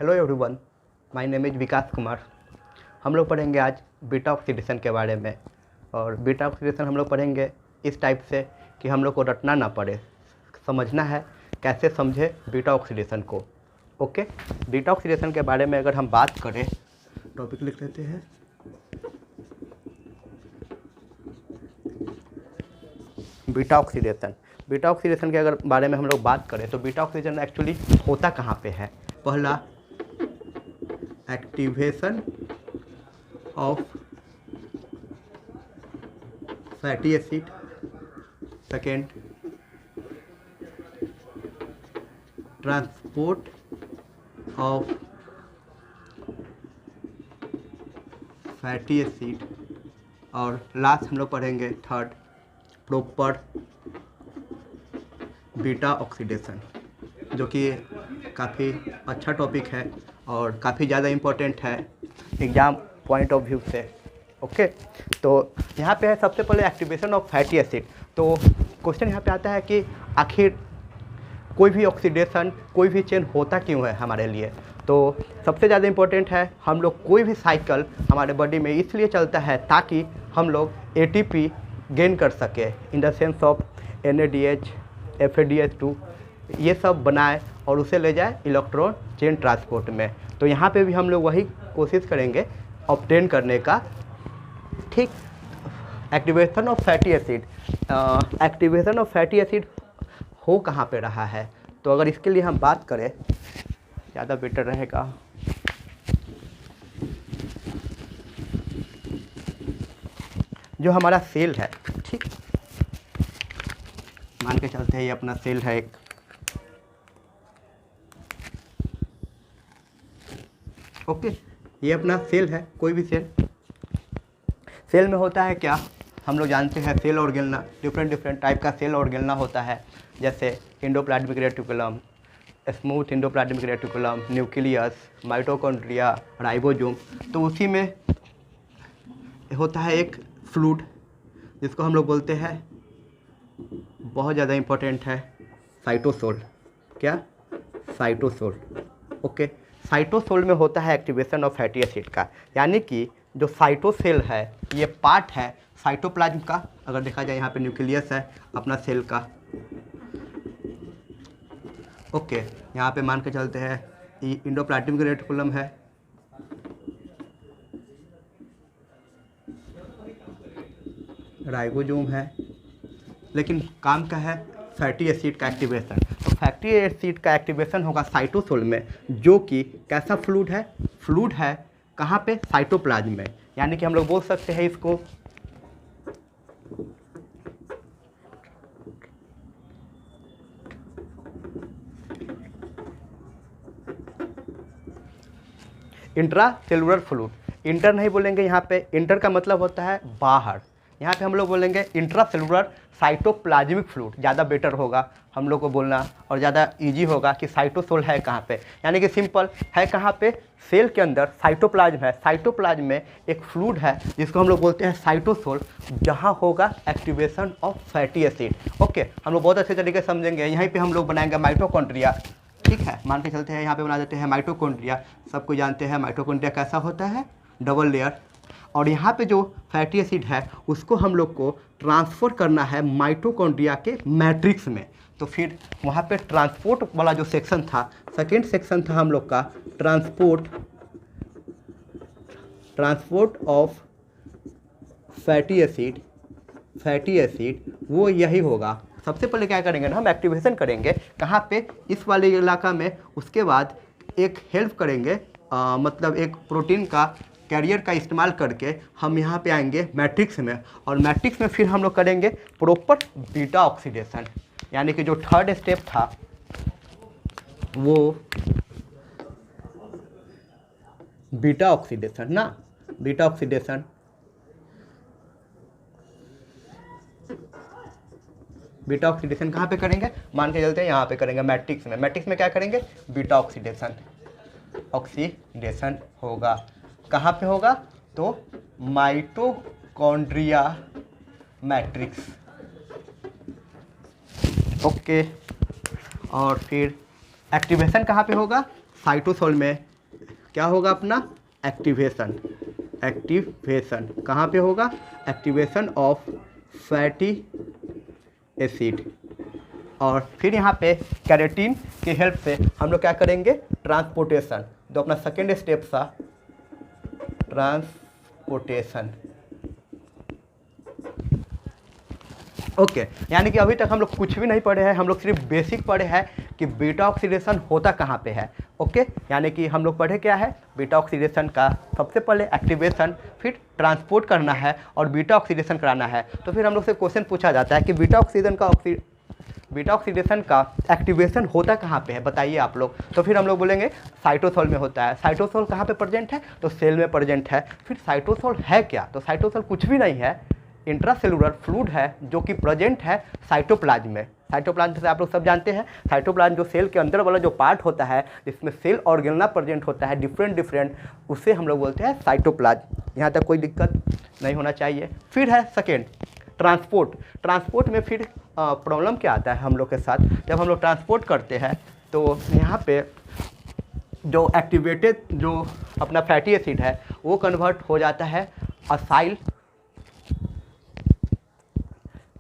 Hello everyone, my name is Vikas Kumar. हम लोग पढ़ेंगे आज बीटा ऑक्सीडेशन के बारे में। और बीटा ऑक्सीडेशन हम लोग पढ़ेंगे इस टाइप से कि हम लोग को रटना ना पड़े, समझना है कैसे समझे बीटा ऑक्सीडेशन को। ओके, बीटा ऑक्सीडेशन के बारे में अगर हम बात करें, टॉपिक लिख लेते हैं। बीटा ऑक्सीडेशन के अगर बारे में हम लोग बात करें तो बीटा ऑक्सीडेशन एक्चुअली होता कहाँ पे है। पहला, activation of fatty acid. Second, transport of fatty acid. और लास्ट हम लोग पढ़ेंगे थर्ड, प्रॉपर बीटा ऑक्सीडेशन, जो कि काफ़ी अच्छा टॉपिक है और काफ़ी ज़्यादा इम्पोर्टेंट है एग्ज़ाम पॉइंट ऑफ व्यू से। ओके, तो यहाँ पे है सबसे पहले एक्टिवेशन ऑफ फैटी एसिड। तो क्वेश्चन यहाँ पे आता है कि आखिर कोई भी ऑक्सीडेशन, कोई भी चेंज होता क्यों है हमारे लिए। तो सबसे ज़्यादा इम्पोर्टेंट है, हम लोग कोई भी साइकिल हमारे बॉडी में इसलिए चलता है ताकि हम लोग एटीपी गेन कर सके, in the sense of NADH, FADH2 ये सब बनाए और उसे ले जाए इलेक्ट्रॉन चेन ट्रांसपोर्ट में। तो यहाँ पे भी हम लोग वही कोशिश करेंगे ऑब्टेन करने का। ठीक, activation of fatty acid, activation of fatty acid हो कहाँ पे रहा है। तो अगर इसके लिए हम बात करें ज़्यादा बेटर रहेगा। जो हमारा सेल है, ठीक, मान के चलते हैं ये अपना सेल है एक। ओके, ये अपना सेल है, कोई भी सेल में होता है क्या, हम लोग जानते हैं सेल ऑर्गेनल, डिफरेंट टाइप का सेल ऑर्गेनल होता है, जैसे endoplasmic reticulum, smooth endoplasmic reticulum, nucleus, mitochondria, ribosome. तो उसी में होता है एक फ्लूइड जिसको हम लोग बोलते हैं, बहुत ज़्यादा इम्पोर्टेंट है, साइटोसोल। क्या? साइटोसोल। ओके, साइटोसोल में होता है एक्टिवेशन ऑफ फैटी एसिड का। यानी कि जो साइटोसेल है ये पार्ट है साइटोप्लाज्म का। अगर देखा जाए यहाँ पे न्यूक्लियस है अपना सेल का। ओके, यहाँ पे मान के चलते हैं एंडोप्लाज्मिक रेटिकुलम है, राइबोसोम है, लेकिन काम का है फैटी एसिड का एक्टिवेशन। तो फैटी एसिड का एक्टिवेशन होगा साइटोसोल में, जो कि कैसा फ्लूइड है, फ्लूइड है कहाँ पे, साइटोप्लाज्म में। यानी कि हम लोग बोल सकते हैं इसको इंट्रा सेलुलर फ्लूइड। इंटर नहीं बोलेंगे यहाँ पे, इंटर का मतलब होता है बाहर। यहाँ पे हम लोग बोलेंगे इंट्रा सेलुलर साइटोप्लाज्मिक फ्लूइड, ज़्यादा बेटर होगा हम लोग को बोलना और ज़्यादा इजी होगा कि साइटोसोल है कहाँ पे। यानी कि सिंपल है कहाँ पे, सेल के अंदर साइटोप्लाज्म है, साइटोप्लाज्म में एक फ्लूइड है जिसको हम लोग बोलते हैं साइटोसोल, जहाँ होगा activation of fatty acid. Okay, हम लोग बहुत अच्छे तरीके से समझेंगे। यहीं पे हम लोग बनाएंगे माइटोकॉन्ड्रिया। ठीक है, मान के चलते हैं यहाँ पे बना देते हैं माइटोकॉन्ड्रिया। सबको जानते हैं माइटोकॉन्ड्रिया कैसा होता है, डबल लेयर। और यहाँ पे जो फैटी एसिड है उसको हम लोग को ट्रांसफ़र करना है माइटोकॉन्ड्रिया के मैट्रिक्स में। तो फिर वहाँ पे ट्रांसपोर्ट वाला जो सेक्शन था, सेकेंड सेक्शन था हम लोग का ट्रांसपोर्ट ऑफ फैटी एसिड, वो यही होगा। सबसे पहले क्या करेंगे ना, हम एक्टिवेशन करेंगे कहाँ पे, इस वाले इलाका में। उसके बाद एक हेल्प करेंगे, मतलब एक प्रोटीन का कैरियर का इस्तेमाल करके हम यहाँ पे आएंगे मैट्रिक्स में। और मैट्रिक्स में फिर हम लोग करेंगे प्रॉपर बीटा ऑक्सीडेशन। यानी कि जो थर्ड स्टेप था वो बीटा ऑक्सीडेशन ना, बीटा ऑक्सीडेशन कहाँ पे करेंगे, मान के चलते हैं यहाँ पे करेंगे मैट्रिक्स में। मैट्रिक्स में क्या करेंगे, बीटा ऑक्सीडेशन होगा। कहाँ पे होगा, तो माइटोकॉन्ड्रिया मैट्रिक्स। ओके, और फिर एक्टिवेशन कहाँ पे होगा, साइटोसोल में। क्या होगा अपना एक्टिवेशन, एक्टिवेशन कहाँ पे होगा, एक्टिवेशन ऑफ फैटी एसिड। और फिर यहाँ पे कैरेटीन की हेल्प से हम लोग क्या करेंगे, ट्रांसपोर्टेशन, जो अपना सेकेंड स्टेप था ट्रांसपोर्टेशन। ओके यानी कि अभी तक हम लोग कुछ भी नहीं पढ़े हैं, हम लोग सिर्फ बेसिक पढ़े हैं कि बीटा ऑक्सीडेशन होता कहाँ पे है। ओके यानी कि हम लोग पढ़े क्या है, बीटा ऑक्सीडेशन का सबसे पहले एक्टिवेशन, फिर ट्रांसपोर्ट करना है और बीटा ऑक्सीडेशन कराना है। तो फिर हम लोग से क्वेश्चन पूछा जाता है कि बीटा ऑक्सीडेशन का एक्टिवेशन होता कहाँ पे है, बताइए आप लोग। तो फिर हम लोग बोलेंगे साइटोसोल में होता है। साइटोसोल कहाँ पे प्रेजेंट है, तो सेल में प्रेजेंट है। फिर साइटोसोल है क्या, तो साइटोसोल कुछ भी नहीं है, इंट्रासेलुलर फ्लूइड है जो कि प्रेजेंट है साइटोप्लाज्म में। साइटोप्लाज्म से आप लोग सब जानते हैं, साइटोप्लाज्म जो सेल के अंदर वाला जो पार्ट होता है जिसमें सेल ऑर्गेनल प्रेजेंट होता है डिफरेंट, उसे हम लोग बोलते हैं साइटोप्लाज्म। यहाँ तक कोई दिक्कत नहीं होना चाहिए। फिर है सेकेंड ट्रांसपोर्ट में फिर प्रॉब्लम क्या आता है हम लोग के साथ, जब हम लोग ट्रांसपोर्ट करते हैं तो यहाँ पे जो एक्टिवेटेड जो अपना फैटी एसिड है वो कन्वर्ट हो जाता है असाइल,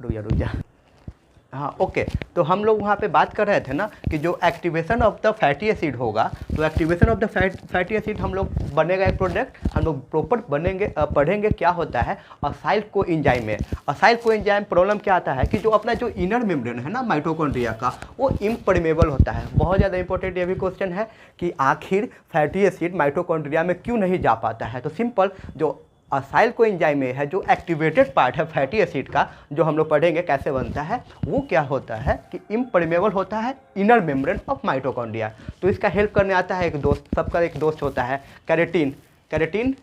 रुक जा, हाँ ओके। तो हम लोग वहाँ पे बात कर रहे थे ना कि जो activation of the fatty acid होगा, तो activation of the fatty acid हम लोग बनेगा एक प्रोडक्ट, हम लोग प्रॉपर पढ़ेंगे क्या होता है असाइल कोएंजाइम में। असाइल कोएंजाइम प्रॉब्लम क्या आता है कि जो अपना जो इनर मेम्ब्रेन है ना माइटोकॉन्ड्रिया का, वो इम्परमेबल होता है। बहुत ज़्यादा इंपॉर्टेंट ये भी क्वेश्चन है कि आखिर फैटी एसिड माइटोकॉन्ड्रिया में क्यों नहीं जा पाता है। तो सिंपल जो असाइल कोएंजाइम में है, जो एक्टिवेटेड पार्ट है फैटी एसिड का, जो हम लोग पढ़ेंगे कैसे बनता है, वो क्या होता है कि इम्परमेबल होता है इनर मेम्ब्रेन ऑफ माइटोकॉन्ड्रिया। तो इसका हेल्प करने आता है एक दोस्त, सबका एक दोस्त होता है कैरेटीन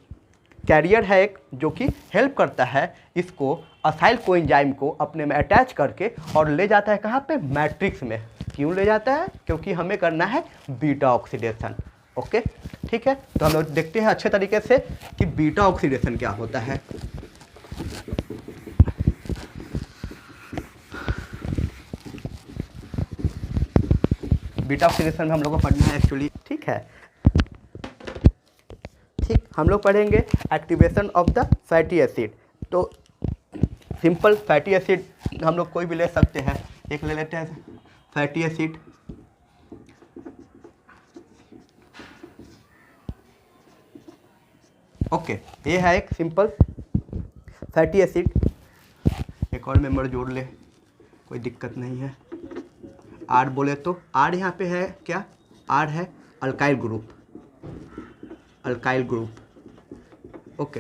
कैरियर है एक, जो कि हेल्प करता है इसको असाइल कोएंजाइम को अपने में अटैच करके और ले जाता है कहाँ पे, मैट्रिक्स में। क्यों ले जाता है, क्योंकि हमें करना है बीटा ऑक्सीडेशन। ओके ठीक है, तो हम लोग देखते हैं अच्छे तरीके से कि बीटा ऑक्सीडेशन क्या होता है। बीटा ऑक्सीडेशन में हम लोग को पढ़ना है एक्चुअली, ठीक है, ठीक, हम लोग पढ़ेंगे activation of the fatty acid. तो सिंपल फैटी एसिड हम लोग कोई भी ले सकते हैं, एक ले लेते हैं फैटी एसिड। ओके ये है एक सिंपल फैटी एसिड। एक और मेंबर जोड़ ले, कोई दिक्कत नहीं है। आर बोले तो आर यहाँ पे है क्या, आर है अल्काइल ग्रुप। ओके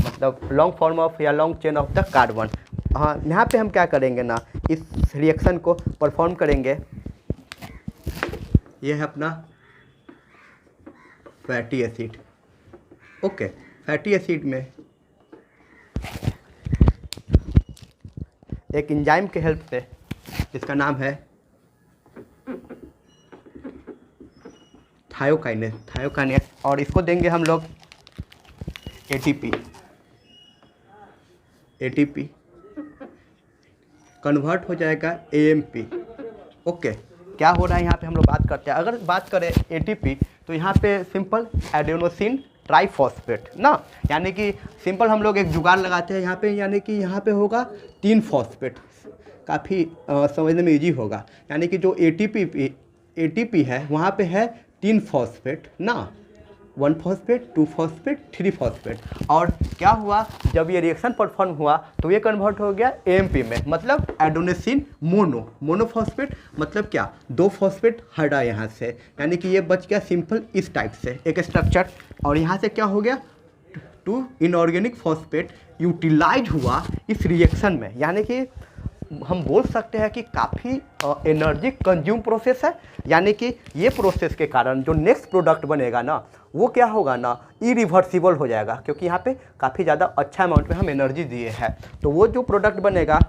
मतलब लॉन्ग फॉर्म ऑफ या long chain of the carbon. हाँ यहाँ पे हम क्या करेंगे ना, इस रिएक्शन को परफॉर्म करेंगे। ये है अपना fatty acid. Okay fatty acid में एक एंजाइम के हेल्प से, जिसका नाम है थायोकाइनेस, और इसको देंगे हम लोग एटीपी कन्वर्ट हो जाएगा एएमपी। ओके क्या हो रहा है यहाँ पे हम लोग बात करते हैं। अगर बात करें एटीपी तो यहाँ पे सिंपल एडेनोसिन ट्राइफॉस्फेट ना, यानी कि सिंपल हम लोग एक जुगाड़ लगाते हैं यहाँ पे, यानी कि यहाँ पे होगा 3 फॉस्फेट, काफ़ी समझने में इजी होगा। यानी कि जो एटीपी है वहाँ पे है 3 फॉस्फेट ना, 1 फॉस्फेट 2 फॉस्फेट 3 फॉस्फेट। और क्या हुआ, जब ये रिएक्शन परफॉर्म हुआ तो ये कन्वर्ट हो गया एएमपी में, मतलब एडोनेसिन मोनोफॉस्फेट, मतलब क्या 2 फॉस्फेट हटा यहाँ से, यानी कि ये बच गया सिंपल इस टाइप से एक स्ट्रक्चर। और यहाँ से क्या हो गया 2 इनऑर्गेनिक फॉस्फेट यूटिलाइज हुआ इस रिएक्शन में। यानी कि हम बोल सकते हैं कि काफ़ी एनर्जी कंज्यूम प्रोसेस है। यानी कि ये प्रोसेस के कारण जो नेक्स्ट प्रोडक्ट बनेगा ना, वो क्या होगा ना, इरिवर्सिबल हो जाएगा, क्योंकि यहाँ पे काफ़ी ज़्यादा अच्छा अमाउंट में हम एनर्जी दिए हैं। तो वो जो प्रोडक्ट बनेगा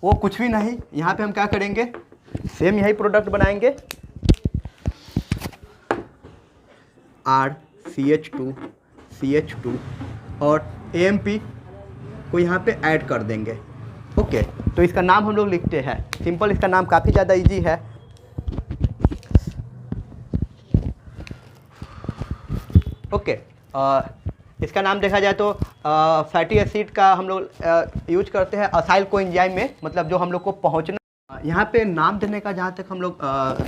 वो कुछ भी नहीं, यहाँ पे हम क्या करेंगे, सेम यही प्रोडक्ट बनाएंगे, RCH2 और AMP को यहाँ पे ऐड कर देंगे। ओके तो इसका नाम हम लोग लिखते हैं सिंपल, इसका नाम काफ़ी ज़्यादा इजी है, ओके। इसका नाम देखा जाए तो फैटी एसिड का हम लोग यूज करते हैं असाइल कोएंजाइम में, मतलब जो हम लोग को पहुंचना। यहाँ पे नाम देने का जहाँ तक हम लोग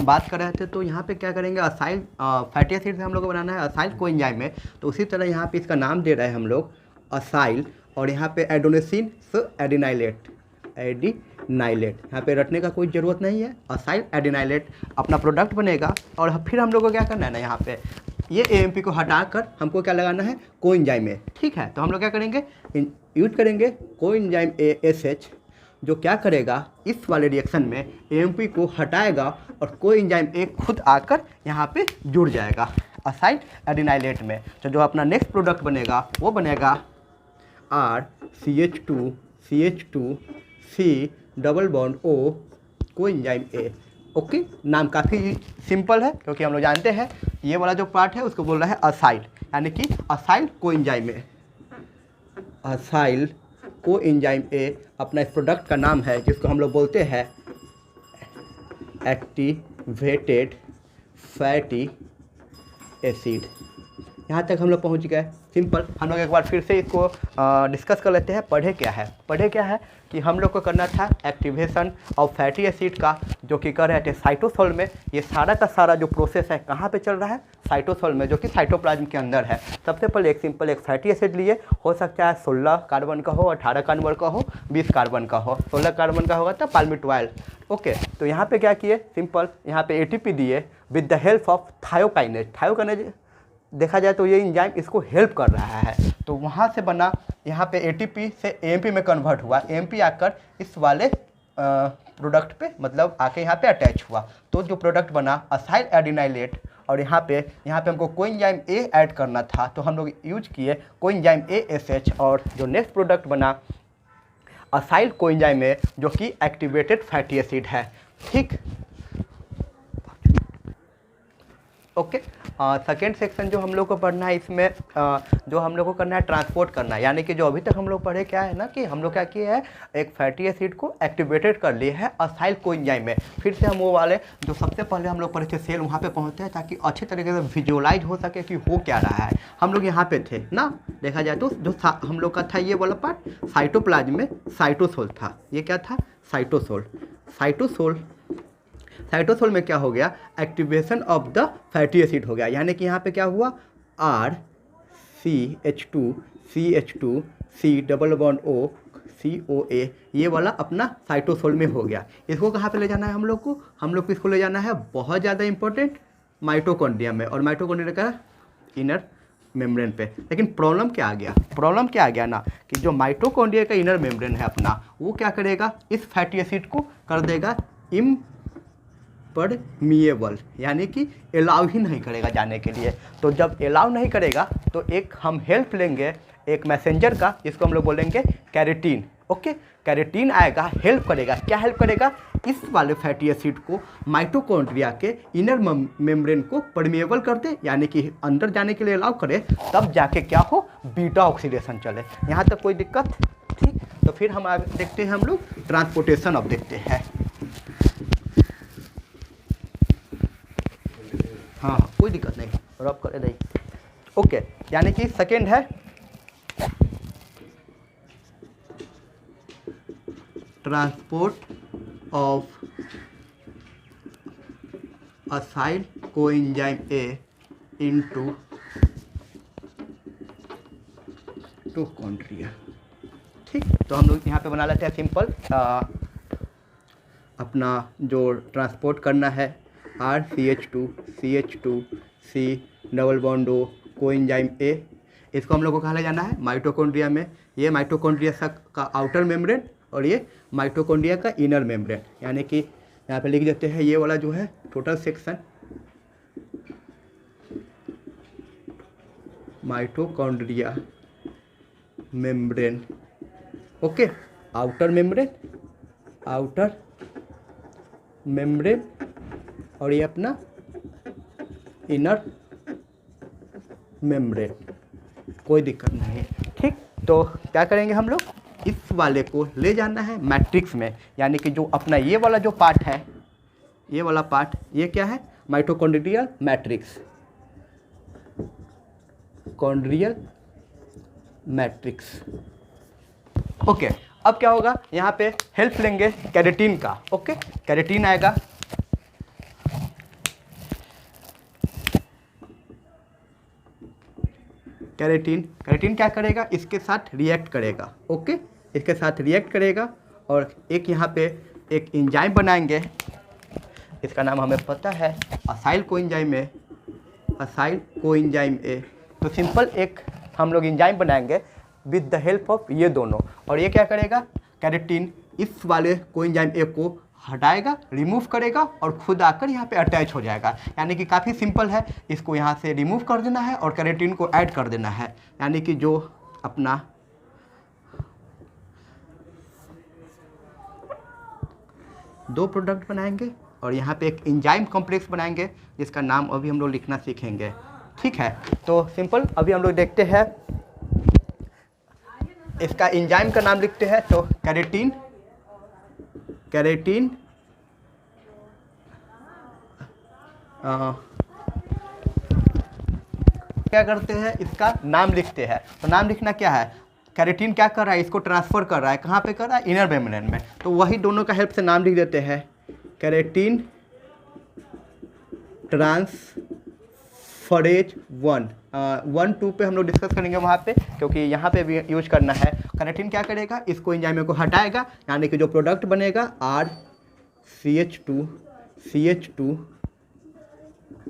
बात कर रहे थे, तो यहाँ पे क्या करेंगे, असाइल फैटी एसिड से हम लोग को बनाना है असाइल कोएंजाइम में, तो उसी तरह यहाँ पे इसका नाम दे रहे हैं हम लोग असाइल, और यहाँ पे एडोनेसिन एडिनाइलेट, यहाँ पे रटने का कोई ज़रूरत नहीं है, असाइल एडिनाइलेट अपना प्रोडक्ट बनेगा। और फिर हम लोग को क्या करना है ना, यहाँ पे ये AMP को हटाकर हमको क्या लगाना है, कोएंजाइम में। ठीक है, तो हम लोग क्या करेंगे, यूज करेंगे कोएंजाइम ASH, जो क्या करेगा, इस वाले रिएक्शन में AMP को हटाएगा और कोएंजाइम A खुद आकर यहाँ पे जुड़ जाएगा असाइल एडिनाइलेट में। तो जो अपना नेक्स्ट प्रोडक्ट बनेगा वो बनेगा RCH2CH2C double bond O coenzyme A। Okay, नाम काफ़ी सिंपल है क्योंकि हम लोग जानते हैं ये वाला जो पार्ट है उसको बोल रहा है असाइल, यानी कि acyl coenzyme A। Acyl coenzyme A अपना इस प्रोडक्ट का नाम है, जिसको हम लोग बोलते हैं एक्टिवेटेड फैटी एसिड। यहाँ तक हम लोग पहुँच गए, सिंपल। हम लोग एक बार फिर से इसको डिस्कस कर लेते हैं। पढ़े क्या है कि हम लोग को करना था एक्टिवेशन ऑफ फैटी एसिड का, जो कि कर रहे थे साइटोसोल में। ये सारा का सारा जो प्रोसेस है कहाँ पे चल रहा है, साइटोसोल में, जो कि साइटोप्लाज्म के अंदर है। सबसे पहले एक सिंपल एक फैटी एसिड लिए, हो सकता है 16 कार्बन का हो, 18 कार्बन का हो, 20 कार्बन का हो। 16 कार्बन का होगा तो पाल्मिटॉइल। ओके, तो यहाँ पे क्या किए, सिंपल यहाँ पे ATP दिए with the help of thiokinase. देखा जाए तो ये एंजाइम इसको हेल्प कर रहा है, तो वहाँ से बना, यहाँ पे ATP से AMP में कन्वर्ट हुआ, AMP आकर इस वाले प्रोडक्ट पे मतलब आके यहाँ पे अटैच हुआ। तो जो प्रोडक्ट बना असाइल एडिनाइलेट, और यहाँ पे हमको कोएंजाइम A ऐड करना था, तो हम लोग यूज किए कोएंजाइम ASH, और जो नेक्स्ट प्रोडक्ट बना असाइल कोएंजाइम A, जो कि एक्टिवेटेड फैटी एसिड है। ठीक, ओके। सेकेंड सेक्शन जो हम लोग को पढ़ना है, इसमें जो हम लोग को करना है ट्रांसपोर्ट करना है, यानी कि जो अभी तक हम लोग पढ़े क्या है ना, कि हम लोग क्या किए हैं, एक फैटी एसिड को एक्टिवेटेड कर लिए है असाइल कोएंजाइम में। फिर से हम वो वाले जो सबसे पहले हम लोग पढ़े थे सेल, वहाँ पे पहुँचते हैं ताकि अच्छे तरीके से विजुअलाइज हो सके कि हो क्या रहा है। हम लोग यहाँ पे थे ना, देखा जाए तो जो हम लोग का था ये वाला पार्ट, साइटोप्लाज्म में साइटोसोल था। ये क्या था, साइटोसोल में क्या हो गया, activation of the fatty acid हो गया, यानी कि यहाँ पे क्या हुआ, RCH2CH2C double bond O COA, ये वाला अपना साइटोसोल में हो गया। इसको कहाँ पे ले जाना है हम लोग को इसको ले जाना है बहुत ज़्यादा इंपॉर्टेंट माइटोकॉन्ड्रिया में, और माइटोकॉन्ड्रिया का इनर मेम्ब्रेन पे। लेकिन प्रॉब्लम क्या आ गया ना, कि जो माइटोकॉन्ड्रिया का इनर मेम्ब्रेन है अपना, वो क्या करेगा, इस फैटी एसिड को कर देगा परमिएबल, यानी कि अलाउ ही नहीं करेगा जाने के लिए। तो जब अलाउ नहीं करेगा तो एक हम हेल्प लेंगे एक मैसेंजर का, जिसको हम लोग बोलेंगे कैरेटीन। ओके, कैरेटीन आएगा, हेल्प करेगा। क्या हेल्प करेगा, इस वाले फैटी एसिड को माइटोकॉन्ड्रिया के इनर मेम्ब्रेन को परमिएबल कर दे, यानी कि अंदर जाने के लिए अलाउ करे, तब जाके क्या हो, बीटा ऑक्सीडेशन चले। यहाँ तक कोई दिक्कत? ठीक, तो फिर हम आगे देखते हैं, हम लोग ट्रांसपोर्टेशन अब देखते हैं। हाँ, कोई दिक्कत नहीं, रब करे नहीं। ओके, यानी कि सेकेंड है transport of acyl coenzyme A into mitochondria. ठीक, तो हम लोग यहाँ पे बना लेते हैं सिंपल, अपना जो ट्रांसपोर्ट करना है RCH2CH2C double bond O coenzyme A, इसको हम लोग को कहाँ ले जाना है, माइटोकॉन्ड्रिया में। ये माइटोकॉन्ड्रिया का आउटर मेम्ब्रेन और ये माइटोकॉन्ड्रिया का इनर मेम्ब्रेन, यानी कि यहाँ पे लिख देते हैं ये वाला जो है total section, mitochondria membrane. Okay, outer membrane और ये अपना इनर मेम्ब्रेन, कोई दिक्कत नहीं। ठीक, तो क्या करेंगे हम लोग, इस वाले को ले जाना है मैट्रिक्स में, यानी कि जो अपना ये वाला जो पार्ट है, ये वाला पार्ट, ये क्या है, mitochondrial matrix. Mitochondrial matrix. Okay, अब क्या होगा, यहाँ पे हेल्प लेंगे कैरेटीन का। ओके, कैरेटीन आएगा, कैरेटीन क्या करेगा, इसके साथ रिएक्ट करेगा। ओके, इसके साथ रिएक्ट करेगा और एक यहाँ पे एक एंजाइम बनाएंगे, इसका नाम हमें पता है acyl coenzyme A, acyl coenzyme A. तो सिंपल एक हम लोग एंजाइम बनाएंगे विद द हेल्प ऑफ ये दोनों, और ये क्या करेगा, कैरेटीन इस वाले कोएंजाइम ए को हटाएगा, रिमूव करेगा और खुद आकर यहाँ पे अटैच हो जाएगा। यानी कि काफ़ी सिंपल है, इसको यहाँ से रिमूव कर देना है और कैरेटीन को ऐड कर देना है। यानी कि जो अपना दो प्रोडक्ट बनाएंगे और यहाँ पे एक एंजाइम कॉम्प्लेक्स बनाएंगे जिसका नाम अभी हम लोग लिखना सीखेंगे। ठीक है, तो सिंपल अभी हम लोग देखते हैं, इसका एंजाइम का नाम लिखते हैं। तो कैरेटीन क्या करते हैं, इसका नाम लिखते हैं। तो नाम लिखना क्या है, कैरेटीन क्या कर रहा है, इसको ट्रांसफ़र कर रहा है, कहाँ पे कर रहा है, इनर मेम्ब्रेन में। तो वही दोनों का हेल्प से नाम लिख देते हैं, कैरेटीन ट्रांसफरेज 1 2 पे हम लोग डिस्कस करेंगे वहाँ पे, क्योंकि यहाँ पे भी यूज करना है। कैरेटीन क्या करेगा, इसको एंजाइम को हटाएगा, यानी कि जो प्रोडक्ट बनेगा RCH2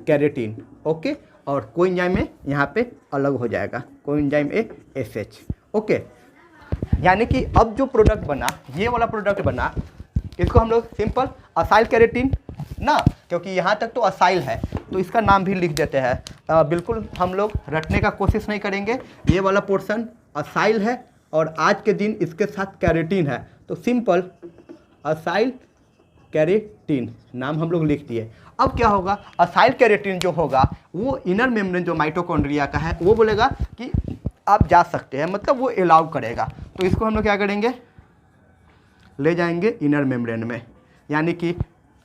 कैरेटीन। ओके, और कोएंजाइम में यहाँ पे अलग हो जाएगा, कोएंजाइम ASH। ओके, यानी कि अब जो प्रोडक्ट बना, ये वाला प्रोडक्ट बना, इसको हम लोग सिंपल असाइल कैरेटीन ना, क्योंकि यहाँ तक तो असाइल है तो इसका नाम भी लिख देते हैं। बिल्कुल हम लोग रटने का कोशिश नहीं करेंगे, ये वाला पोर्शन असाइल है और आज के दिन इसके साथ कैरेटीन है, तो सिंपल असाइल कैरेटीन नाम हम लोग लिख दिए। अब क्या होगा, असाइल कैरेटीन जो होगा वो इनर मेम्ब्रेन जो माइटोकॉन्ड्रिया का है वो बोलेगा कि आप जा सकते हैं, मतलब वो अलाउ करेगा। तो इसको हम लोग क्या करेंगे, ले जाएंगे इनर मेम्ब्रेन में, यानी कि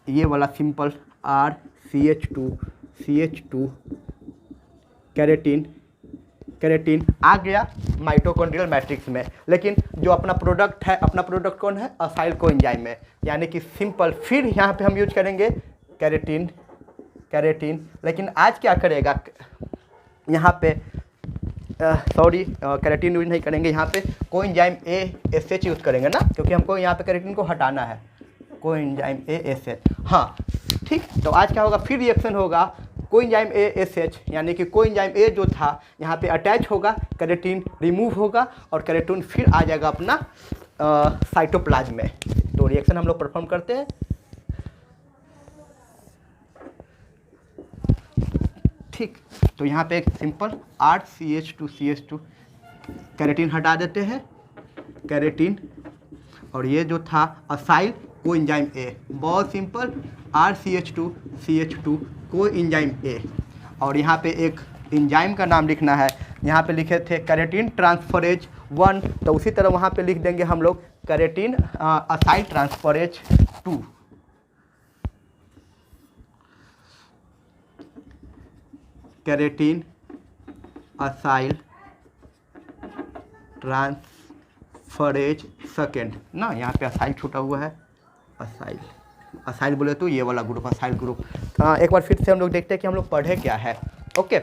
ये वाला सिंपल RCH2 कैरेटीन आ गया माइटोकॉन्ड्रियल मैट्रिक्स में। लेकिन जो अपना प्रोडक्ट है, अपना प्रोडक्ट कौन है, असाइल कोएंजाइम में, यानी कि सिंपल फिर यहाँ पे हम यूज करेंगे कैरेटीन। लेकिन आज क्या करेगा, यहाँ पे कैरेटीन यूज नहीं करेंगे, यहाँ पे कोएंजाइम ASH यूज़ करेंगे ना, क्योंकि हमको यहाँ पे कैरेटीन को हटाना है, कोएंजाइम ASH। हाँ ठीक, तो आज क्या होगा, फिर रिएक्शन होगा कोएंजाइम ASH, यानी कि कोएंजाइम A जो था यहाँ पे अटैच होगा, कैरेटीन रिमूव होगा और कैरेटीन फिर आ जाएगा अपना साइटोप्लाज्म में। तो रिएक्शन हम लोग परफॉर्म करते हैं। ठीक, तो यहाँ पे एक सिंपल RCH2CH2 कैरेटीन हटा देते हैं, कैरेटीन, और ये जो था असाइल कोएंजाइम A, बहुत सिंपल RCH2CH2 कोएंजाइम A, और यहाँ पे एक एंजाइम का नाम लिखना है, यहाँ पे लिखे थे कैरेटीन ट्रांसफरेज 1, तो उसी तरह वहाँ पे लिख देंगे हम लोग carnitine acyl transferase 2। Carnitine acyl transferase second ना, यहाँ पे असाइल छूटा हुआ है, असाइल बोले तो ये वाला ग्रुप असाइल ग्रुप। एक बार फिर से हम लोग देखते हैं कि हम लोग पढ़े क्या है। ओके,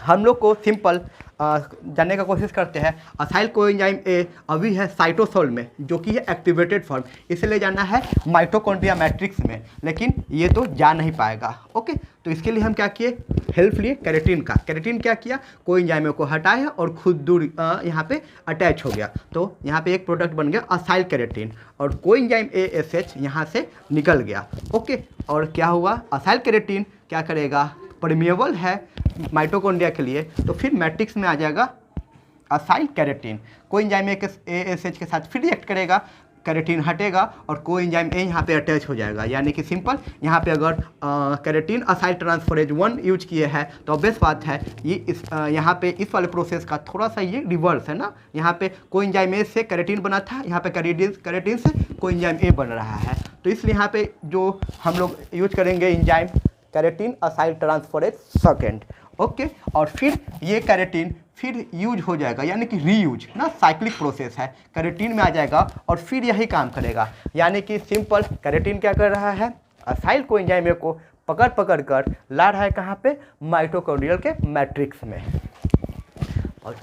हम लोग को सिंपल जानने का कोशिश करते हैं, असाइल कोएंजाइम A अभी है साइटोसोल में, जो कि है एक्टिवेटेड फॉर्म, इसे ले जाना है माइटोकॉन्ड्रिया मैट्रिक्स में, लेकिन ये तो जा नहीं पाएगा। ओके, तो इसके लिए हम क्या किए, हेल्प लिए कैरेटीन का। कैरेटीन क्या किया, कोएंजाइम को हटाया और खुद दूर यहाँ पे अटैच हो गया, तो यहाँ पे एक प्रोडक्ट बन गया असाइल कैरेटीन, और कोएंजाइम ASH यहाँ से निकल गया। ओके, और क्या हुआ, असाइल कैरेटीन क्या करेगा, परमिएबल है माइटोकॉन्ड्रिया के लिए, तो फिर मैट्रिक्स में आ जाएगा असाइल कैरेटीन, कोएंजाइम ASH के साथ फिर रिएक्ट करेगा, कैरेटीन हटेगा और कोएंजाइम A यहाँ पे अटैच हो जाएगा। यानी कि सिंपल यहाँ पे अगर कैरेटीन असाइल ट्रांसफरेज 1 यूज किए हैं तो ऑब्वियस बात है ये यहाँ पे इस वाले प्रोसेस का थोड़ा सा ये रिवर्स है ना, यहाँ पे कोएंजाइम A से कैरेटीन बना था, यहाँ पे कैरेटीन से कोएंजाइम A बन रहा है। तो इसलिए यहाँ पे जो हम लोग यूज करेंगे enzyme carnitine acyl transferase second. Okay. और फिर ये कैरेटीन फिर यूज हो जाएगा, यानी कि रीयूज ना, साइक्लिक प्रोसेस है, कैरेटीन में आ जाएगा और फिर यही काम करेगा। यानी कि सिंपल कैरेटीन क्या कर रहा है, असाइल कोएंजाइम को पकड़ पकड़ कर ला रहा है कहाँ पे, माइटोकॉन्ड्रियल के मैट्रिक्स में। और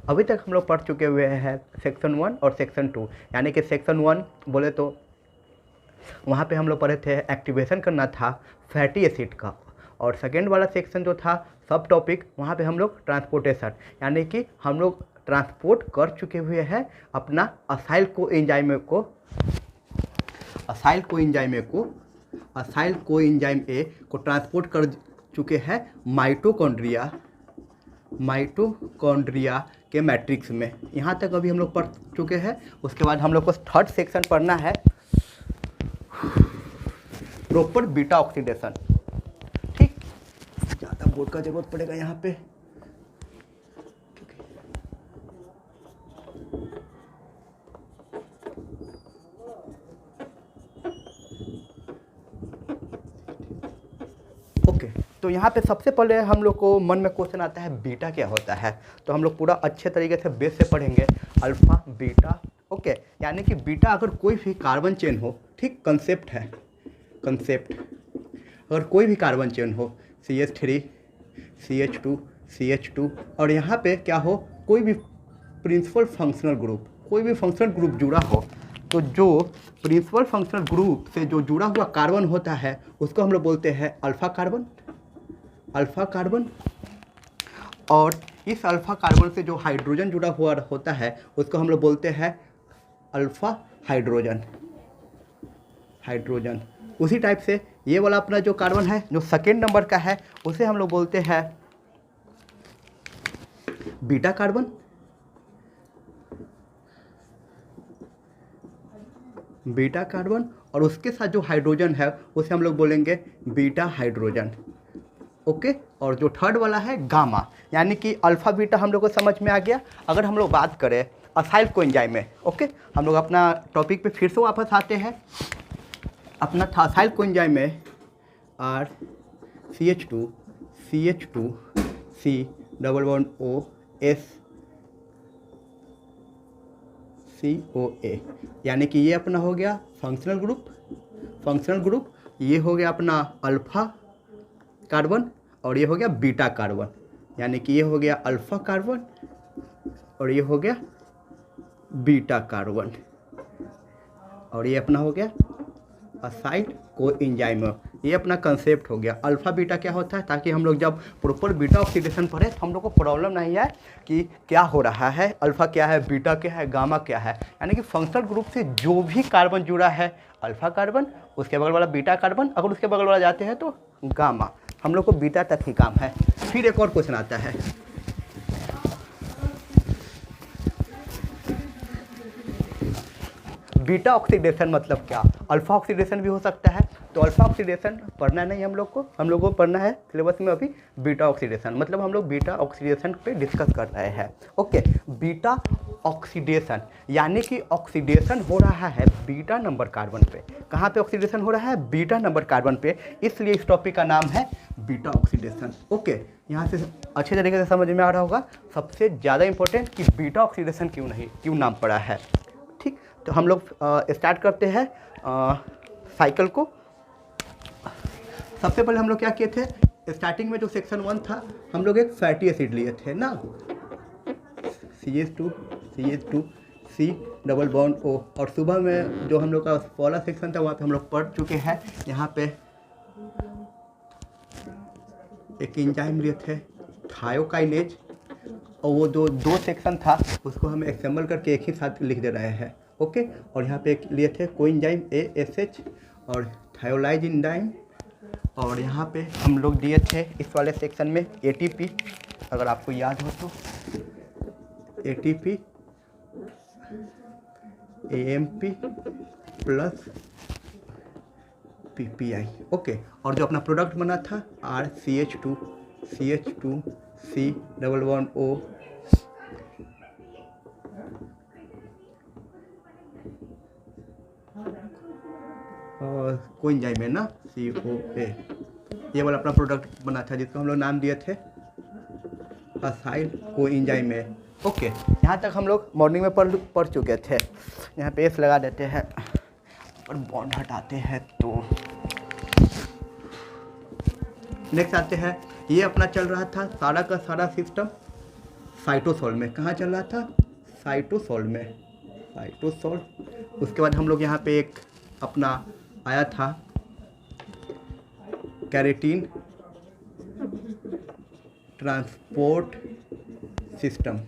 अभी तक हम लोग पढ़ चुके हुए हैं सेक्शन 1 और सेक्शन 2। यानी कि सेक्शन 1 बोले तो वहाँ पे हम लोग पढ़े थे एक्टिवेशन करना था फैटी एसिड का, और सेकेंड वाला सेक्शन जो था सब टॉपिक, वहाँ पे हम लोग ट्रांसपोर्टेशन, यानी कि हम लोग ट्रांसपोर्ट कर चुके हुए हैं अपना असाइल कोएंजाइम ए को ट्रांसपोर्ट कर चुके हैं माइटोकॉन्ड्रिया के मैट्रिक्स में। यहाँ तक अभी हम लोग पढ़ चुके हैं। उसके बाद हम लोग को थर्ड सेक्शन पढ़ना है प्रॉपर बीटा ऑक्सीडेशन। ठीक, ज़्यादा बोर्ड का जरूरत पड़ेगा यहाँ पे। ओके, तो यहाँ पे सबसे पहले हम लोग को मन में क्वेश्चन आता है बीटा क्या होता है। तो हम लोग पूरा अच्छे तरीके से बेस से पढ़ेंगे अल्फ़ा बीटा। ओके, यानी कि बीटा अगर कोई भी कार्बन चेन हो, ठीक, कंसेप्ट है, कंसेप्ट, अगर कोई भी कार्बन चेन हो CH3 CH2 CH2 और यहाँ पे क्या हो, कोई भी प्रिंसिपल फंक्शनल ग्रुप जुड़ा हो, तो जो प्रिंसिपल फंक्शनल ग्रुप से जो जुड़ा हुआ कार्बन होता है उसको हम लोग बोलते हैं अल्फ़ा कार्बन। और इस अल्फ़ा कार्बन से जो हाइड्रोजन जुड़ा हुआ होता है उसको हम लोग बोलते हैं अल्फ़ा हाइड्रोजन। उसी टाइप से ये वाला अपना जो कार्बन है जो सेकेंड नंबर का है उसे हम लोग बोलते हैं बीटा कार्बन, और उसके साथ जो हाइड्रोजन है उसे हम लोग बोलेंगे बीटा हाइड्रोजन। ओके, और जो थर्ड वाला है गामा, यानी कि अल्फ़ा बीटा हम लोग को समझ में आ गया। अगर हम लोग बात करें असाइल कोएंजाइम में, ओके, हम लोग अपना टॉपिक पे फिर से वापस आते हैं। अपना था असाइल कोएंजाइम में CH2 C double bond OS COA, यानी कि ये अपना हो गया फंक्शनल ग्रुप, ये हो गया अपना अल्फ़ा कार्बन और ये हो गया बीटा कार्बन, यानी कि ये हो गया अल्फ़ा कार्बन और ये हो गया बीटा कार्बन, और ये अपना हो गया असाइल कोएंजाइम। ये अपना कंसेप्ट हो गया। अल्फ़ा बीटा क्या होता है, ताकि हम लोग जब प्रॉपर बीटा ऑक्सीडेशन पढ़े तो हम लोग को प्रॉब्लम नहीं है कि क्या हो रहा है, अल्फ़ा क्या है, बीटा क्या है, गामा क्या है। यानी कि फंक्शनल ग्रुप से जो भी कार्बन जुड़ा है अल्फ़ा कार्बन, उसके बगल वाला बीटा कार्बन, अगर उसके बगल वाला जाते हैं तो गामा, हम लोग को बीटा तक ही काम है। फिर एक और क्वेश्चन आता है, बीटा ऑक्सीडेशन मतलब क्या, अल्फ़ा ऑक्सीडेशन भी हो सकता है। तो अल्फ़ा ऑक्सीडेशन पढ़ना नहीं हम लोग को पढ़ना है सिलेबस में अभी बीटा ऑक्सीडेशन, मतलब हम लोग बीटा ऑक्सीडेशन पे डिस्कस कर रहे हैं। ओके, बीटा ऑक्सीडेशन यानी कि ऑक्सीडेशन हो रहा है बीटा नंबर कार्बन पे। कहाँ पे ऑक्सीडेशन हो रहा है, बीटा नंबर कार्बन पे, इसलिए इस टॉपिक का नाम है बीटा ऑक्सीडेशन। ओके, यहाँ से अच्छे तरीके से समझ में आ रहा होगा सबसे ज़्यादा इंपॉर्टेंट कि बीटा ऑक्सीडेशन क्यों नाम पड़ा है। ठीक, तो हम लोग स्टार्ट करते हैं साइकिल को। सबसे पहले हम लोग क्या किए थे, स्टार्टिंग में जो सेक्शन 1 था हम लोग एक फैटी एसिड लिए थे ना, CH2 C double bond O, और सुबह में जो हम लोग का पहला सेक्शन था वहाँ पे हम लोग पढ़ चुके हैं। यहाँ पे एक एंजाइम लिए थे थायोकाइनेज, और वो जो दो सेक्शन था उसको हम एक्सेम्बल करके एक ही साथ लिख दे रहे हैं। ओके, और यहाँ पे एक लिए थे कोएंजाइम ASH और थायोलाइज एंजाइम, और यहाँ पे हम लोग दिए थे इस वाले सेक्शन में ATP, अगर आपको याद हो तो ATP AMP plus PPI। Okay, और जो अपना प्रोडक्ट बना था RCH2 C double bond O और कोएंजाइम है ना COA। ये वाला अपना प्रोडक्ट बना था जिसको हम लोग नाम दिए थे असाइल कोएंजाइम ए। ओके, यहाँ तक हम लोग मॉर्निंग में पढ़ चुके थे। यहाँ पे एस लगा देते हैं और बॉन्ड हटाते हैं। तो नेक्स्ट आते हैं, ये अपना चल रहा था सारा का सारा सिस्टम साइटोसोल में। कहाँ चल रहा था? साइटोसोल में, साइटोसोल। उसके बाद हम लोग यहाँ पे एक अपना आया था कैरेटीन ट्रांसपोर्ट सिस्टम।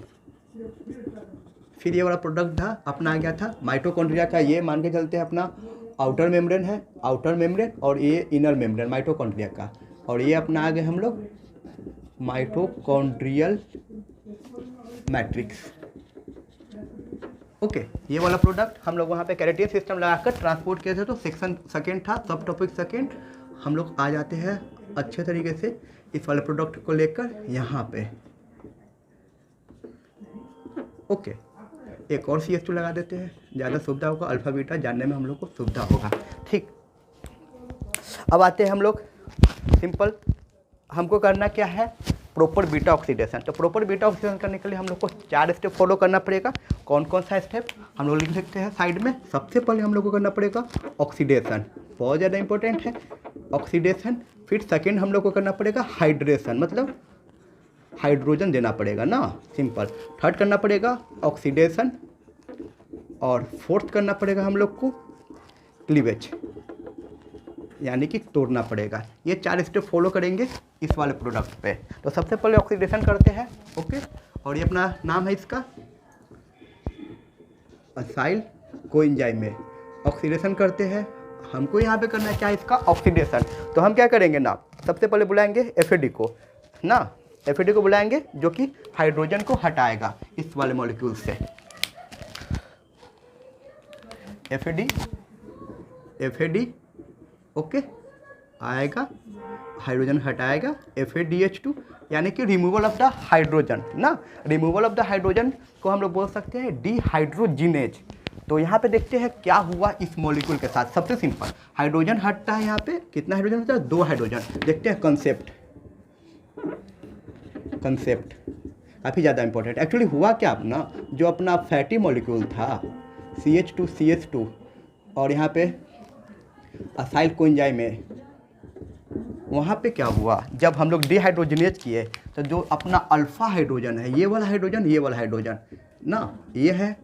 फिर ये वाला प्रोडक्ट था अपना आ गया था माइटोकॉन्ड्रिया का। ये मान के चलते हैं अपना आउटर मेम्ब्रेन है, आउटर मेम्ब्रेन, और ये इनर मेम्ब्रेन माइटोकॉन्ड्रिया का। और ये अपना आ गए हम लोग माइटोकॉन्ड्रियल मैट्रिक्स। ओके, ये वाला प्रोडक्ट हम लोग वहाँ पे कैरेटीन सिस्टम लगाकर ट्रांसपोर्ट किए थे। तो सेक्शन सेकेंड था, सब टॉपिक सेकेंड। हम लोग आ जाते हैं अच्छे तरीके से इस वाले प्रोडक्ट को लेकर यहाँ पे। ओके, एक और CH2 लगा देते हैं, ज़्यादा सुविधा होगा, अल्फा बीटा जानने में हम लोग को सुविधा होगा। ठीक, अब आते हैं हम लोग सिंपल, हमको करना क्या है? Proper beta oxidation. तो प्रॉपर बीटा ऑक्सीडेशन करने के लिए हम लोग को 4 स्टेप फॉलो करना पड़ेगा। कौन कौन सा स्टेप हम लोग लिख सकते हैं साइड में? सबसे पहले हम लोग को करना पड़ेगा ऑक्सीडेशन, बहुत ज़्यादा इंपॉर्टेंट है ऑक्सीडेशन। फिर सेकेंड हम लोग को करना पड़ेगा हाइड्रेशन, मतलब हाइड्रोजन देना पड़ेगा ना, सिंपल। थर्ड करना पड़ेगा ऑक्सीडेशन, और फोर्थ करना पड़ेगा हम लोग को क्लीवेज, यानी कि तोड़ना पड़ेगा। ये 4 स्टेप फॉलो करेंगे इस वाले प्रोडक्ट पे। तो सबसे पहले ऑक्सीडेशन करते हैं। ओके, और ये अपना नाम है इसका असाइल कोएंजाइम ए। ऑक्सीडेशन करते हैं, हमको यहाँ पे करना है क्या? इसका ऑक्सीडेशन। तो हम क्या करेंगे ना, सबसे पहले बुलाएंगे FAD को ना, FAD को बुलाएंगे जो कि हाइड्रोजन को हटाएगा इस वाले मॉलिक्यूल से। FAD ओके आएगा, हाइड्रोजन हटाएगा, FADH2, यानी कि रिमूवल ऑफ द हाइड्रोजन ना। रिमूवल ऑफ द हाइड्रोजन को हम लोग बोल सकते हैं डिहाइड्रोजिनेज। तो यहाँ पे देखते हैं क्या हुआ इस मॉलिक्यूल के साथ। सबसे सिंपल, हाइड्रोजन हटता है, यहाँ पे कितना हाइड्रोजन होता है? 2 हाइड्रोजन। देखते हैं कंसेप्ट काफ़ी ज़्यादा इंपॉर्टेंट। एक्चुअली हुआ क्या अपना, जो अपना फैटी मॉलिक्यूल था CH2 और यहाँ पे असाइल कोएंजाइम में, वहाँ पे क्या हुआ, जब हम लोग डिहाइड्रोजनेज किए तो जो अपना अल्फ़ा हाइड्रोजन है, ये वाला हाइड्रोजन ना, ये है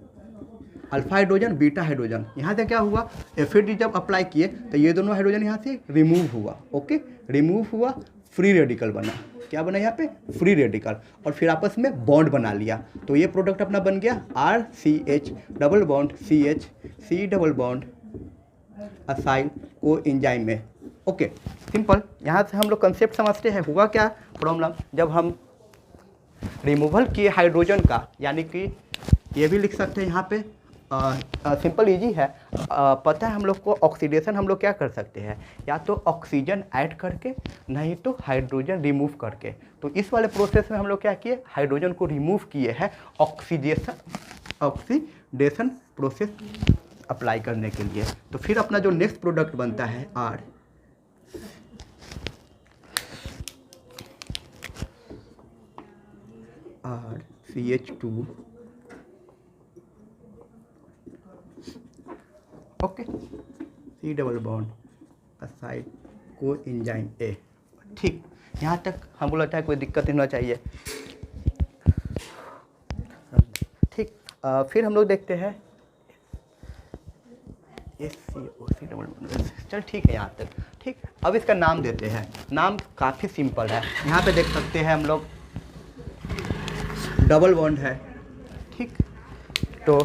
अल्फ़ा हाइड्रोजन, बीटा हाइड्रोजन। यहाँ से क्या हुआ, FAD जब अप्लाई किए तो ये दोनों हाइड्रोजन यहाँ से रिमूव हुआ। ओके, रिमूव हुआ, फ्री रेडिकल बना। क्या बना यहाँ पे? Free radical. और फिर आपस में बॉन्ड बना लिया। तो ये प्रोडक्ट अपना बन गया RCH double bond CH C double bond acyl coenzyme में। Okay, simple. यहाँ से हम लोग कंसेप्ट समझते हैं हुआ क्या प्रॉब्लम, जब हम रिमूवल किए हाइड्रोजन का, यानी कि ये भी लिख सकते हैं यहाँ पे सिंपल इजी है। पता है हम लोग को ऑक्सीडेशन हम लोग क्या कर सकते हैं, या तो ऑक्सीजन ऐड करके, नहीं तो हाइड्रोजन रिमूव करके। तो इस वाले प्रोसेस में हम लोग क्या किए, हाइड्रोजन को रिमूव किए हैं ऑक्सीडेशन प्रोसेस अप्लाई करने के लिए। तो फिर अपना जो नेक्स्ट प्रोडक्ट बनता है RCH2 okay, C double bond acyl coenzyme A. ठीक, यहाँ तक हमको लगता है कोई दिक्कत नहीं होना चाहिए। ठीक, फिर हम लोग देखते हैं SCOC डबल बॉन्ड। चल ठीक है यहाँ तक। ठीक, अब इसका नाम देते हैं। नाम काफ़ी सिंपल है, यहाँ पे देख सकते हैं हम लोग डबल बॉन्ड है। ठीक, तो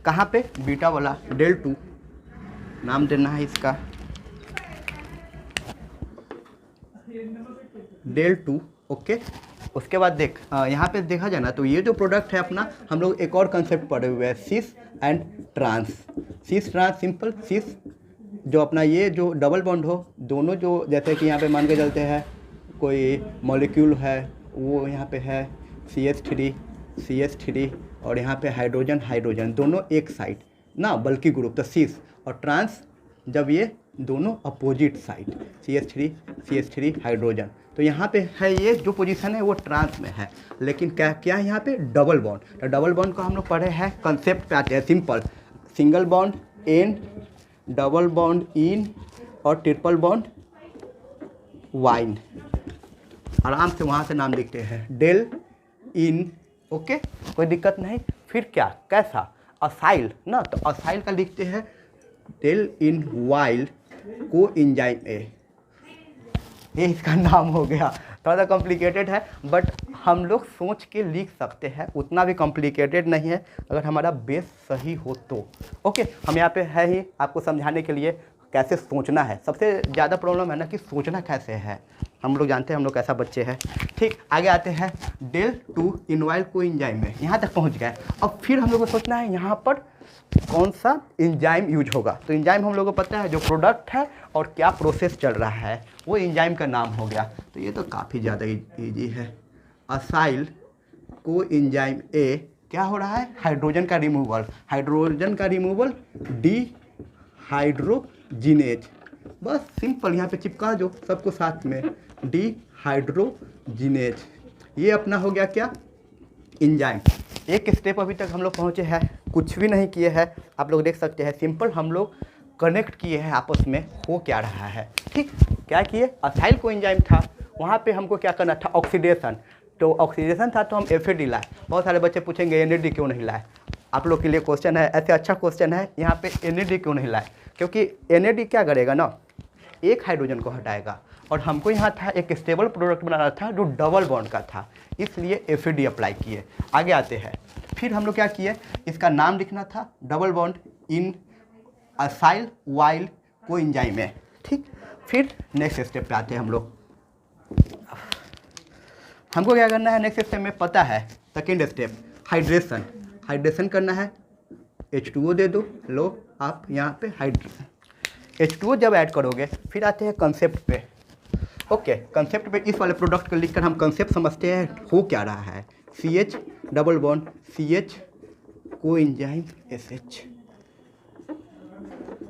कहाँ पे? बीटा वाला del 2 नाम देना है इसका del 2। ओके, उसके बाद देख यहाँ पे देखा जाए ना, तो ये जो प्रोडक्ट है अपना, हम लोग एक और कंसेप्ट पढ़े हुए हैं, cis and trans. Cis trans, simple cis जो अपना ये जो डबल बॉन्ड हो, दोनों जो जैसे कि यहाँ पे मान के चलते हैं कोई मॉलिक्यूल है, वो यहाँ पे है CH3 और यहाँ पे हाइड्रोजन दोनों एक साइड ना, बल्कि ग्रुप, तो सिस। और ट्रांस जब ये दोनों अपोजिट साइड CH3 हाइड्रोजन। तो यहाँ पे है ये जो पोजीशन है वो ट्रांस में है, लेकिन क्या क्या है यहाँ पे डबल बॉन्ड। तो डबल बॉन्ड को हम लोग पढ़े हैं, कंसेप्ट पे आते हैं simple, single bond in, double bond in और ट्रिपल बॉन्ड वाइन। आराम से वहाँ से नाम लिखते हैं, डेल इन, ओके, कोई दिक्कत नहीं। फिर क्या, कैसा, असाइल ना, तो असाइल का लिखते हैं डेल इन वाइल को एंजाइम ए, ये इसका नाम हो गया। थोड़ा सा कॉम्प्लिकेटेड है बट हम लोग सोच के लिख सकते हैं, उतना भी कॉम्प्लिकेटेड नहीं है अगर हमारा बेस सही हो तो। ओके, हम यहाँ पे है ही आपको समझाने के लिए कैसे सोचना है। सबसे ज़्यादा प्रॉब्लम है ना कि सोचना कैसे है, हम लोग जानते हैं हम लोग कैसा बच्चे हैं। ठीक, आगे आते हैं डेल टू इनवाइल को एंजाइम में, यहाँ तक पहुँच गए। अब फिर हम लोग को सोचना है यहाँ पर कौन सा एंजाइम यूज होगा। तो एंजाइम हम लोग को पता है जो प्रोडक्ट है और क्या प्रोसेस चल रहा है वो एंजाइम का नाम हो गया। तो ये तो काफ़ी ज़्यादा ईजी है। असाइल को एंजाइम ए क्या हो रहा है, हाइड्रोजन का रिमूवल, हाइड्रोजन का रिमूवल डी हाइड्रोजिनेज, बस सिंपल यहाँ पे चिपका जो सबको साथ में, डी हाइड्रोजिनेज। ये अपना हो गया क्या, एंजाइम। एक स्टेप अभी तक हम लोग पहुँचे हैं, कुछ भी नहीं किए हैं, आप लोग देख सकते हैं। सिंपल हम लोग कनेक्ट किए हैं आपस में, हो क्या रहा है। ठीक, क्या किए, असाइल को एंजाइम था, वहाँ पे हमको क्या करना था, ऑक्सीडेशन। तो ऑक्सीडेशन था तो हम FAD लाए। बहुत सारे बच्चे पूछेंगे NAD क्यों नहीं लाए, आप लोग के लिए क्वेश्चन है, ऐसे अच्छा क्वेश्चन है। यहाँ पे NAD क्यों नहीं लाए, क्योंकि NAD क्या करेगा ना, एक हाइड्रोजन को हटाएगा, और हमको यहाँ था एक स्टेबल प्रोडक्ट बनाना था जो डबल बॉन्ड का था, इसलिए FAD अप्लाई किए। आगे आते हैं, फिर हम लोग क्या किए, इसका नाम लिखना था double bond in acyl while को एंजाइम है। ठीक, फिर नेक्स्ट स्टेप पे आते हैं हम लोग। हमको क्या करना है नेक्स्ट स्टेप में पता है, सेकेंड स्टेप हाइड्रेशन। हाइड्रेशन करना है, H2O दे दो, लो आप यहाँ पे हाइड्रेशन, H2O जब ऐड करोगे फिर आते हैं कंसेप्ट पे। ओके, कंसेप्ट पे इस वाले प्रोडक्ट को लिखकर हम कंसेप्ट समझते हैं हो क्या रहा है। CH डबल बॉन्ड CH को एंजाइम SH।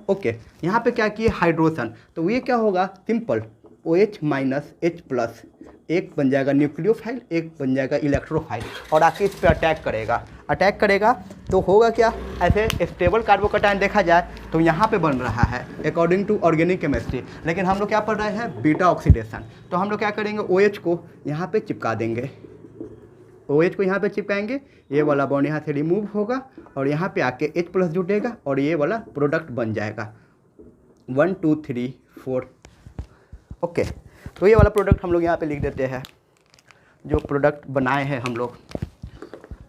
ओके, यहाँ पे क्या किए, हाइड्रोजन, तो ये क्या होगा, simple OH minus H plus, एक बन जाएगा न्यूक्लियोफाइल, एक बन जाएगा इलेक्ट्रोफाइल, और आके इस पे अटैक करेगा। अटैक करेगा तो होगा क्या, ऐसे स्टेबल कार्बोकैटायन देखा जाए तो यहाँ पे बन रहा है अकॉर्डिंग टू ऑर्गेनिक केमिस्ट्री, लेकिन हम लोग क्या पढ़ रहे हैं, बीटा ऑक्सीडेशन। तो हम लोग क्या करेंगे, OH को यहाँ पे चिपका देंगे, OH को यहाँ पे चिपकाएंगे, ये वाला बॉन्ड यहाँ से रिमूव होगा और यहाँ पे आके H प्लस जुटेगा और ये वाला प्रोडक्ट बन जाएगा 1 2 3 4। ओके, तो ये वाला प्रोडक्ट हम लोग यहाँ पे लिख देते हैं, जो प्रोडक्ट बनाए हैं हम लोग,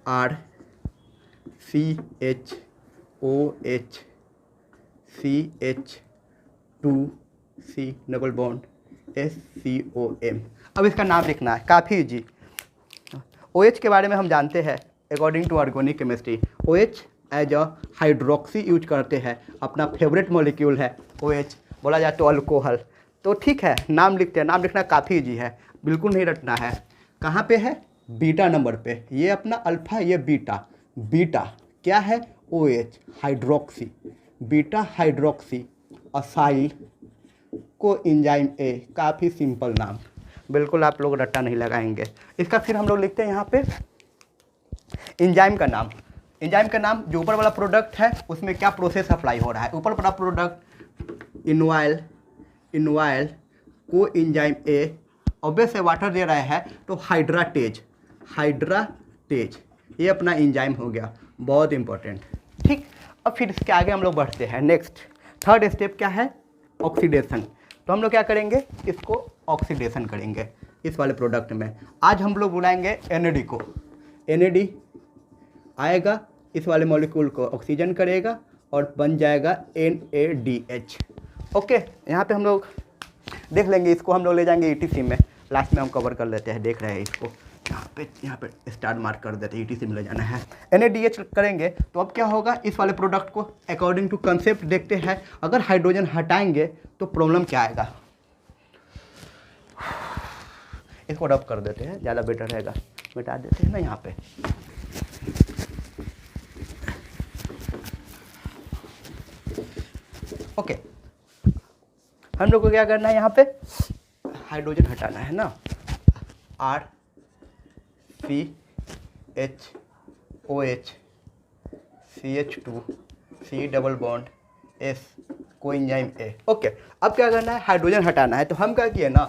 RCHOH CH2C double bond SCOM। अब इसका नाम लिखना है, काफ़ी इजी। OH के बारे में हम जानते हैं according to organic chemistry, OH as a hydroxy use करते हैं, अपना फेवरेट मॉलिक्यूल है OH, बोला जाए तो अल्कोहल। तो ठीक है, नाम लिखते हैं, नाम लिखना काफ़ी इजी है, बिल्कुल नहीं रटना है। कहाँ पे है, बीटा नंबर पे, ये अपना अल्फा, ये बीटा, बीटा क्या है, OH hydroxy, beta hydroxy acyl को एंजाइम ए, काफ़ी सिंपल नाम, बिल्कुल आप लोग रट्टा नहीं लगाएंगे इसका। फिर हम लोग लिखते हैं यहाँ पे एंजाइम का नाम। एंजाइम का नाम, जो ऊपर वाला प्रोडक्ट है उसमें क्या प्रोसेस अप्लाई हो रहा है, ऊपर वाला प्रोडक्ट इनवाइल को एंजाइम ए, ऑब्वियस से वाटर दे रहा है तो हाइड्राटेज, ये अपना एंजाइम हो गया, बहुत इंपॉर्टेंट। ठीक, अब फिर इसके आगे हम लोग बढ़ते हैं। नेक्स्ट थर्ड स्टेप क्या है, ऑक्सीडेशन। तो हम लोग क्या करेंगे, इसको ऑक्सीडेशन करेंगे इस वाले प्रोडक्ट में। आज हम लोग बुलाएंगे NAD को, NAD आएगा, इस वाले मॉलिक्यूल को ऑक्सीजन करेगा और बन जाएगा NADH। ओके, यहाँ पे हम लोग देख लेंगे, इसको हम लोग ले जाएंगे ETC में, लास्ट में हम कवर कर लेते हैं, देख रहे हैं इसको, यहाँ पे स्टार मार्क कर देते हैं, ETC में ले जाना है। NADH करेंगे तो अब क्या होगा, इस वाले प्रोडक्ट को अकॉर्डिंग टू कंसेप्ट देखते हैं, अगर हाइड्रोजन हटाएंगे तो प्रॉब्लम क्या आएगा, इसको रब कर देते हैं, ज़्यादा बेटर रहेगा, मिटा देते हैं ना यहाँ पे। ओके, हम लोग को क्या करना है, यहाँ पे हाइड्रोजन हटाना है ना, RCHOH CH2 C double bond S coenzyme A। Okay, अब क्या करना है, हाइड्रोजन हटाना है। तो हम क्या किए ना,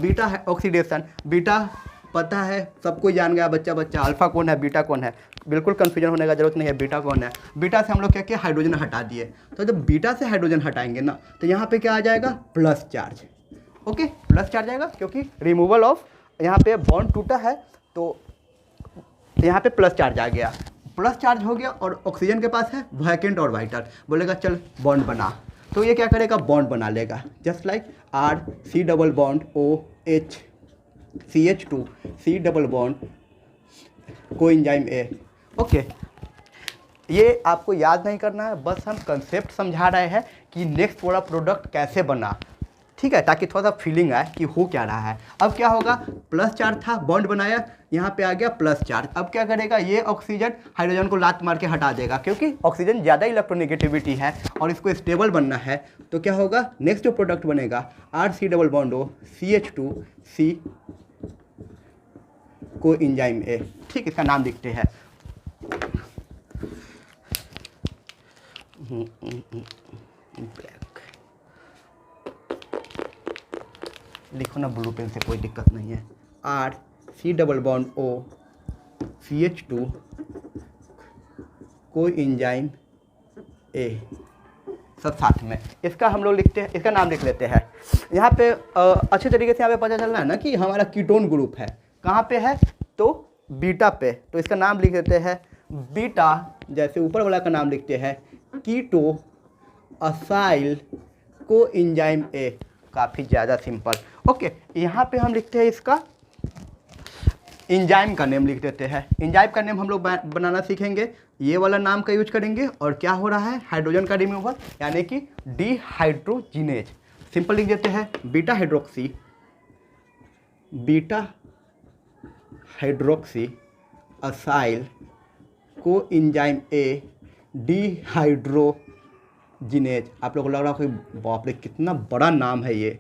बीटा है ऑक्सीडेशन, बीटा पता है सबको जान गया, बच्चा अल्फा कौन है बीटा कौन है, बिल्कुल कन्फ्यूजन होने का जरूरत नहीं है, बीटा कौन है। बीटा से हम लोग क्या किया, हाइड्रोजन हटा दिए। तो जब बीटा से हाइड्रोजन हटाएंगे ना, तो यहाँ पे क्या आ जाएगा, plus charge. Okay, plus charge आएगा क्योंकि रिमूवल ऑफ, यहाँ पे बॉन्ड टूटा है तो यहाँ पे प्लस चार्ज आ गया, प्लस चार्ज हो गया। और ऑक्सीजन के पास है वैकेंट और वाइटल, बोलेगा चल बॉन्ड बना, तो ये क्या करेगा, बॉन्ड बना लेगा, just like RC double bond OH CH2 C double bond coenzyme A। Okay, ये आपको याद नहीं करना है, बस हम कंसेप्ट समझा रहे हैं कि नेक्स्ट वाला प्रोडक्ट कैसे बना, ठीक है, ताकि थोड़ा सा फीलिंग आए कि हो क्या रहा है। अब क्या होगा, प्लस चार्ज था, बॉन्ड बनाया, यहाँ पे आ गया प्लस चार्ज। अब क्या करेगा, ये ऑक्सीजन हाइड्रोजन को लात मार के हटा देगा, क्योंकि ऑक्सीजन ज़्यादा इलेक्ट्रोनेगेटिविटी है और इसको स्टेबल बनना है। तो क्या होगा, नेक्स्ट जो प्रोडक्ट बनेगा RC double bond O CH2 C coenzyme A। ठीक, इसका नाम लिखते हैं, ब्लैक लिखो ना ब्लू पेन से, कोई दिक्कत नहीं है। RC double bond O CH2 coenzyme A, सब साथ में। इसका हम लोग लिखते हैं, इसका नाम लिख लेते हैं। यहाँ पे अच्छे तरीके से यहाँ पे पता चल रहा है ना कि हमारा कीटोन ग्रुप है, कहाँ पे है, तो बीटा पे। तो इसका नाम लिख देते हैं बीटा, जैसे ऊपर वाला का नाम लिखते हैं कीटो असाइल कोएंजाइम A, काफ़ी ज़्यादा सिंपल। ओके, यहाँ पे हम लिखते हैं इसका एंजाइम का नेम लिख देते हैं। एंजाइम का नेम हम लोग बनाना सीखेंगे, ये वाला नाम का यूज करेंगे। और क्या हो रहा है, हाइड्रोजन का रिमूवल, यानी कि डिहाइड्रोजिनेज। सिंपल लिख देते हैं beta hydroxy, beta hydroxy acyl coenzyme A dehydrogenase. आप लोगों को लग रहा है कि बाप रे कितना बड़ा नाम है ये,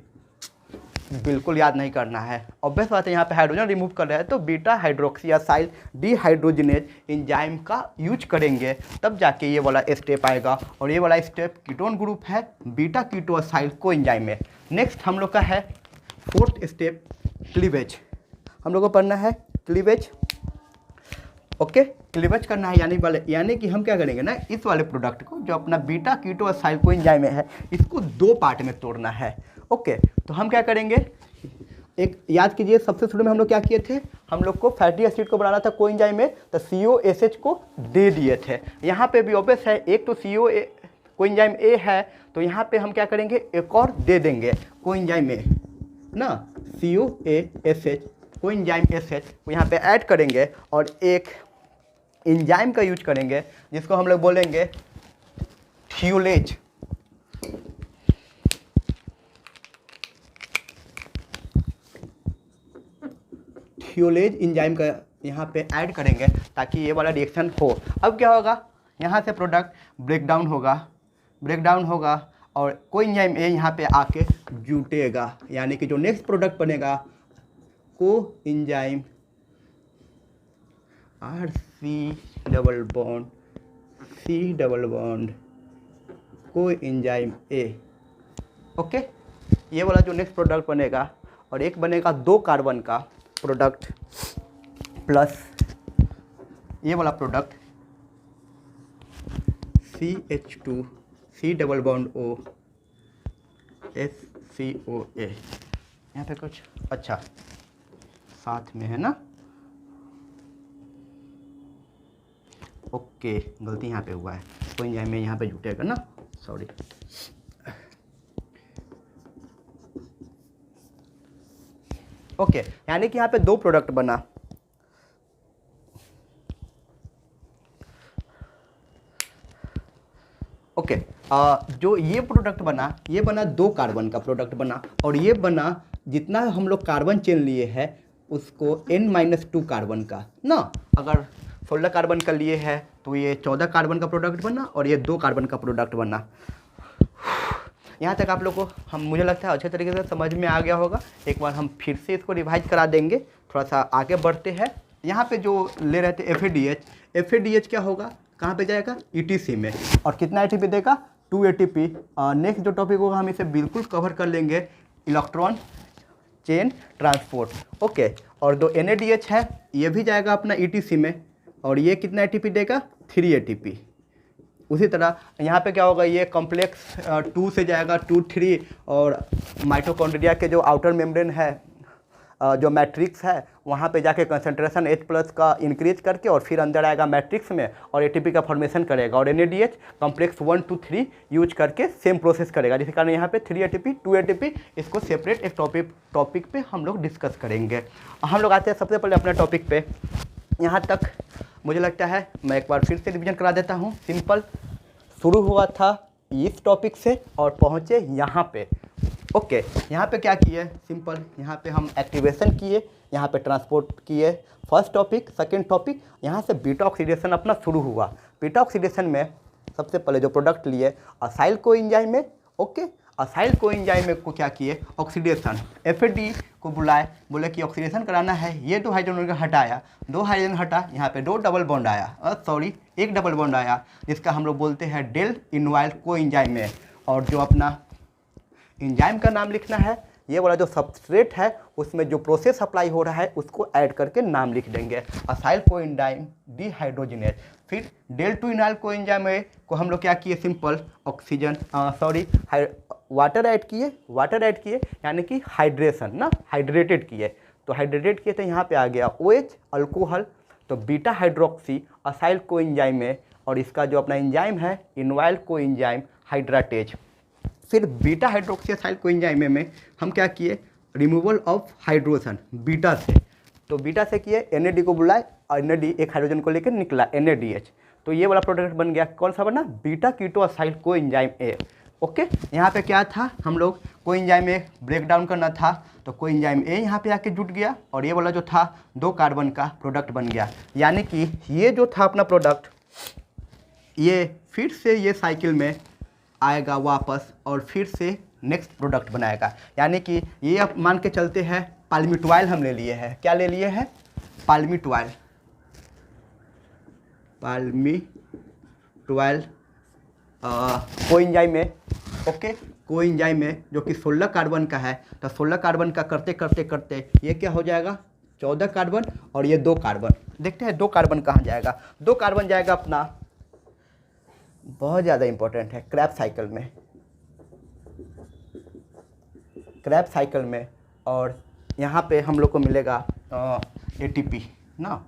बिल्कुल याद नहीं करना है। ऑब्वियस बात है, यहाँ पे हाइड्रोजन रिमूव कर रहे हैं तो beta hydroxy acyl dehydrogenase enzyme का यूज करेंगे, तब जाके ये वाला स्टेप आएगा। और ये वाला स्टेप कीटोन ग्रुप है, बीटा कीटो असाइल कोएंजाइम में। नेक्स्ट हम लोग का है फोर्थ स्टेप, क्लीवेज। हम लोग को पढ़ना है क्लीवेज। ओके, क्लीवेज करना है, यानी कि हम क्या करेंगे ना, इस वाले प्रोडक्ट को जो अपना बीटा कीटो असाइल कोएंजाइम में है, इसको दो पार्ट में तोड़ना है। ओके, तो हम क्या करेंगे, एक याद कीजिए, सबसे शुरू में हम लोग क्या किए थे, हम लोग को फैटी एसिड को बनाना था कोएंजाइम में, तो COSH को दे दिए थे। यहाँ पे भी ऑब्वियस है, एक तो कोएंजाइम A है, तो यहाँ पे हम क्या करेंगे, एक और दे देंगे कोएंजाइम A ना, COASH कोएंजाइम SH को यहाँ पे ऐड करेंगे और एक एंजाइम का यूज करेंगे जिसको हम लोग बोलेंगे थियोलेज। थियोलेज एंजाइम का यहाँ पे ऐड करेंगे ताकि ये वाला रिएक्शन हो। अब क्या होगा, यहाँ से प्रोडक्ट ब्रेकडाउन होगा और कोएंजाइम A यहाँ पे आके जुटेगा, यानी कि जो नेक्स्ट प्रोडक्ट बनेगा coenzyme RC double bond C double bond coenzyme A। Okay, ये वाला जो नेक्स्ट प्रोडक्ट बनेगा, और एक बनेगा 2 कार्बन का प्रोडक्ट प्लस ये वाला product CH2 C double bond O SCOA। यहाँ पे कुछ अच्छा साथ में है ना, ओके, गलती यहाँ पे हुआ है, कोएंजाइम में यहाँ पे जुटेगा ना, सॉरी। ओके, यानी कि यहाँ पे 2 प्रोडक्ट बना। ओके, जो ये प्रोडक्ट बना, ये बना 2 कार्बन का प्रोडक्ट बना, और ये बना जितना हम लोग कार्बन चेन लिए हैं उसको N-2 कार्बन का ना। अगर 16 कार्बन का लिए है तो ये 14 कार्बन का प्रोडक्ट बना और ये 2 कार्बन का प्रोडक्ट बना। यहाँ तक आप लोग को मुझे लगता है अच्छे तरीके से समझ में आ गया होगा। एक बार हम फिर से इसको रिवाइज करा देंगे, थोड़ा सा आगे बढ़ते हैं। यहाँ पे जो ले रहे थे FADH क्या होगा, कहाँ पे जाएगा, ETC में, और कितना ATP देगा, 2 ATP। नेक्स्ट जो टॉपिक होगा हम इसे बिल्कुल कवर कर लेंगे, इलेक्ट्रॉन चेन ट्रांसपोर्ट। ओके, और जो NADH है ये भी जाएगा अपना ETC में, और ये कितना ATP देगा, 3 ATP। उसी तरह यहाँ पे क्या होगा, ये कॉम्प्लेक्स 2 से जाएगा 2 3, और माइटोकॉन्ड्रिया के जो आउटर मेम्ब्रेन है, जो मैट्रिक्स है, वहाँ पे जाके कंसंट्रेशन H+ का इंक्रीज करके और फिर अंदर आएगा मैट्रिक्स में और ATP का फॉर्मेशन करेगा। और NADH कॉम्प्लेक्स 1 2 3 यूज करके सेम प्रोसेस करेगा, जिसके कारण यहाँ पे 3 ATP 2 ATP, इसको सेपरेट एक टॉपिक पे हम लोग डिस्कस करेंगे। हम लोग आते हैं सबसे पहले अपने टॉपिक पे। यहाँ तक मुझे लगता है मैं एक बार फिर से रिविजन करा देता हूँ। सिंपल शुरू हुआ था इस टॉपिक से और पहुँचे यहाँ पे। ओके, यहाँ पे क्या किए, सिंपल यहाँ पे हम एक्टिवेशन किए, यहाँ पे ट्रांसपोर्ट किए, फर्स्ट टॉपिक। सेकंड टॉपिक यहाँ से बीटा ऑक्सीडेशन अपना शुरू हुआ। बीटा ऑक्सीडेशन में सबसे पहले जो प्रोडक्ट लिए असाइल कोएंजाइम में। ओके, असाइल कोएंजाइम में को क्या किए, ऑक्सीडेशन, FAD को बुलाए, बोले कि ऑक्सीडेशन कराना है। ये 2 हाइड्रोजन हटाया, 2 हाइड्रोजन हटा, यहाँ पे 2 डबल बॉन्ड आया, एक डबल बॉन्ड आया, जिसका हम लोग बोलते हैं डेल इनवाइल कोएंजाइम में। और जो अपना एंजाइम का नाम लिखना है, ये वाला जो सबस्ट्रेट है उसमें जो प्रोसेस अप्लाई हो रहा है उसको ऐड करके नाम लिख देंगे, असाइल कोएंजाइम डिहाइड्रोजिनेज। फिर डेल 2 इनाइल कोएंजाइम को हम लोग क्या किए, सिंपल ऑक्सीजन वाटर ऐड किए, यानी कि हाइड्रेशन ना, हाइड्रेटेड किए। तो हाइड्रेटेड किए तो यहाँ पे आ गया OH अल्कोहल, तो बीटा हाइड्रोक्सी असाइल कोएंजाइम में, और इसका जो अपना एंजाइम है इनवाइल कोएंजाइम हाइड्राटेज। फिर बीटा हाइड्रोक्सी असाइल कोएंजाइम में हम क्या किए, रिमूवल ऑफ हाइड्रोजन बीटा से। तो बीटा से किए, NAD को बुलाए और NAD एक हाइड्रोजन को लेकर निकला NADH। तो ये वाला प्रोडक्ट बन गया, कौन सा बना, beta keto acyl coenzyme A। Okay, यहाँ पे क्या था, हम लोग कोएंजाइम A ब्रेक डाउन करना था, तो कोएंजाइम A यहाँ पे आके जुट गया, और ये वाला जो था 2 कार्बन का प्रोडक्ट बन गया। यानी कि ये जो था अपना प्रोडक्ट, ये फिर से ये साइकिल में आएगा वापस और फिर से नेक्स्ट प्रोडक्ट बनाएगा। यानी कि ये अब मान के चलते हैं पाल्मिटॉइल हम ले लिए हैं, क्या ले लिए हैं, पाल्मिटॉइल कोएंजाइम में। ओके, कोएंजाइम में जो कि 16 कार्बन का है, तो 16 कार्बन का करते करते करते ये क्या हो जाएगा, 14 कार्बन, और ये 2 कार्बन। देखते हैं 2 कार्बन कहाँ जाएगा, 2 कार्बन जाएगा अपना, बहुत ज़्यादा इंपॉर्टेंट है, क्रैब साइकिल में। और यहाँ पे हम लोग को मिलेगा ATP ना,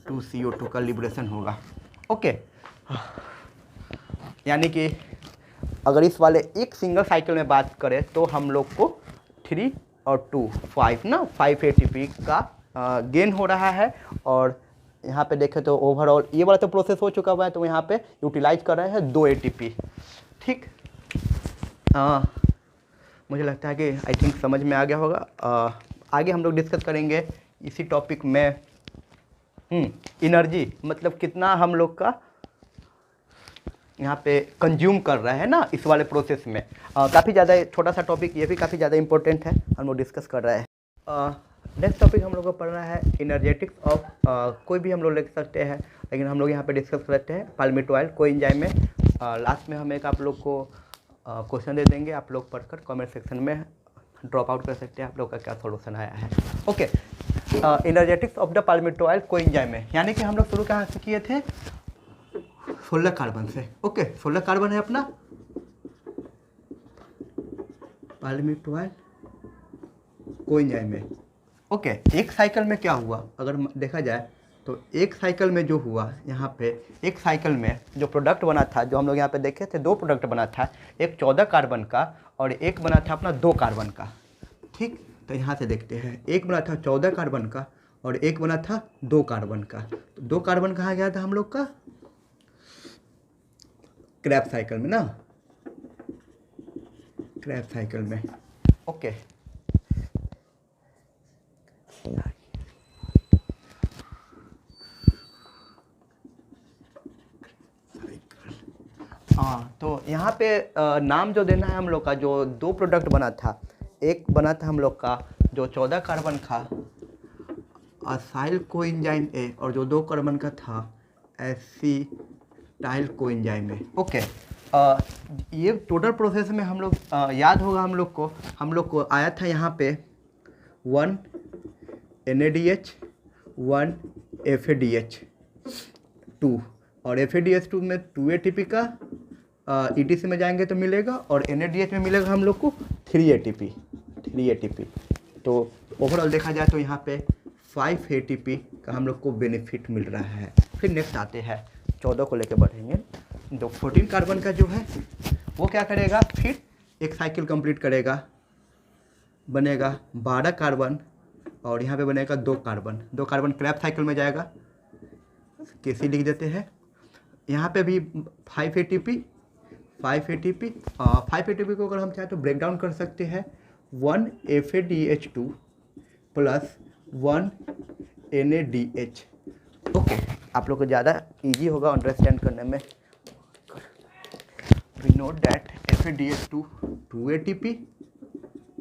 2CO2 का लिबरेशन होगा। ओके, यानी कि अगर इस वाले एक सिंगल साइकिल में बात करें तो हम लोग को 3 और 2 5 ना, 5 ATP का गेन हो रहा है। और यहाँ पे देखें तो ओवरऑल ये वाला तो प्रोसेस हो चुका हुआ है, तो यहाँ पे यूटिलाइज कर रहे हैं 2 ATP। ठीक, मुझे लगता है कि आई थिंक समझ में आ गया होगा। आगे हम लोग डिस्कस करेंगे इसी टॉपिक में एनर्जी, मतलब कितना हम लोग का यहाँ पे कंज्यूम कर रहा है ना इस वाले प्रोसेस में। काफ़ी ज़्यादा छोटा सा टॉपिक, ये भी काफ़ी ज़्यादा इंपॉर्टेंट है, हम लोग डिस्कस कर रहे हैं। नेक्स्ट टॉपिक हम लोग को पढ़ना है एनर्जेटिक्स ऑफ, कोई भी हम लोग लिख सकते हैं, लेकिन हम लोग यहाँ पे डिस्कस करते हैं पाल्मिटॉइल कोएंजाइम में। लास्ट में हम एक आप लोग को क्वेश्चन दे देंगे, आप लोग पढ़कर कमेंट सेक्शन में ड्रॉप आउट कर सकते हैं आप लोग का क्या सॉल्यूशन आया है। Okay, energetics of the palmitoyl coenzyme में, यानी कि हम लोग शुरू कहाँ से किए थे, 16 कार्बन से। ओके, 16 कार्बन है अपना पाल्मिटॉइल कोएंजाइम में। ओके, एक साइकिल में क्या हुआ, अगर देखा जाए तो एक साइकिल में जो हुआ, यहाँ पे एक साइकिल में जो प्रोडक्ट बना था, जो हम लोग यहाँ पे देखे थे 2 प्रोडक्ट बना था, एक 14 कार्बन का और एक बना था अपना 2 कार्बन का। ठीक, तो यहाँ से देखते हैं, एक बना था 14 कार्बन का और एक बना था 2 कार्बन का। तो 2 कार्बन कहाँ गया था हम लोग का, क्रैब साइकिल में ना, क्रैब साइकिल में। ओके, हाँ, तो यहाँ पे नाम जो देना है हम लोग का, जो दो प्रोडक्ट बना था, एक बना था हम लोग का जो 14 कार्बन का असाइल कोएंजाइम ए, और जो 2 कार्बन का था एसिटाइल कोएंजाइम ए। ओके, ये टोटल प्रोसेस में हम लोग याद होगा हम लोग को आया था यहाँ पे 1 NADH 1 FADH 2, और FADH2 में 2 ATP का ETC में जाएंगे तो मिलेगा, और NADH में मिलेगा हम लोग को 3 ATP। तो ओवरऑल देखा जाए तो यहाँ पे 5 ATP का हम लोग को बेनिफिट मिल रहा है। फिर नेक्स्ट आते हैं 14 को लेकर बढ़ेंगे। तो 14 कार्बन का जो है वो क्या करेगा, फिर एक साइकिल कंप्लीट करेगा, बनेगा 12 कार्बन, और यहाँ पे बनेगा 2 कार्बन क्रैब साइकिल में जाएगा, कैसे लिख देते हैं। यहाँ पे भी 5 ATP को अगर हम चाहें तो ब्रेक डाउन कर सकते हैं 1 FADH2 प्लस 1 NADH। ओके, आप लोग को ज़्यादा इजी होगा अंडरस्टैंड करने में। We know that FADH2 2 ATP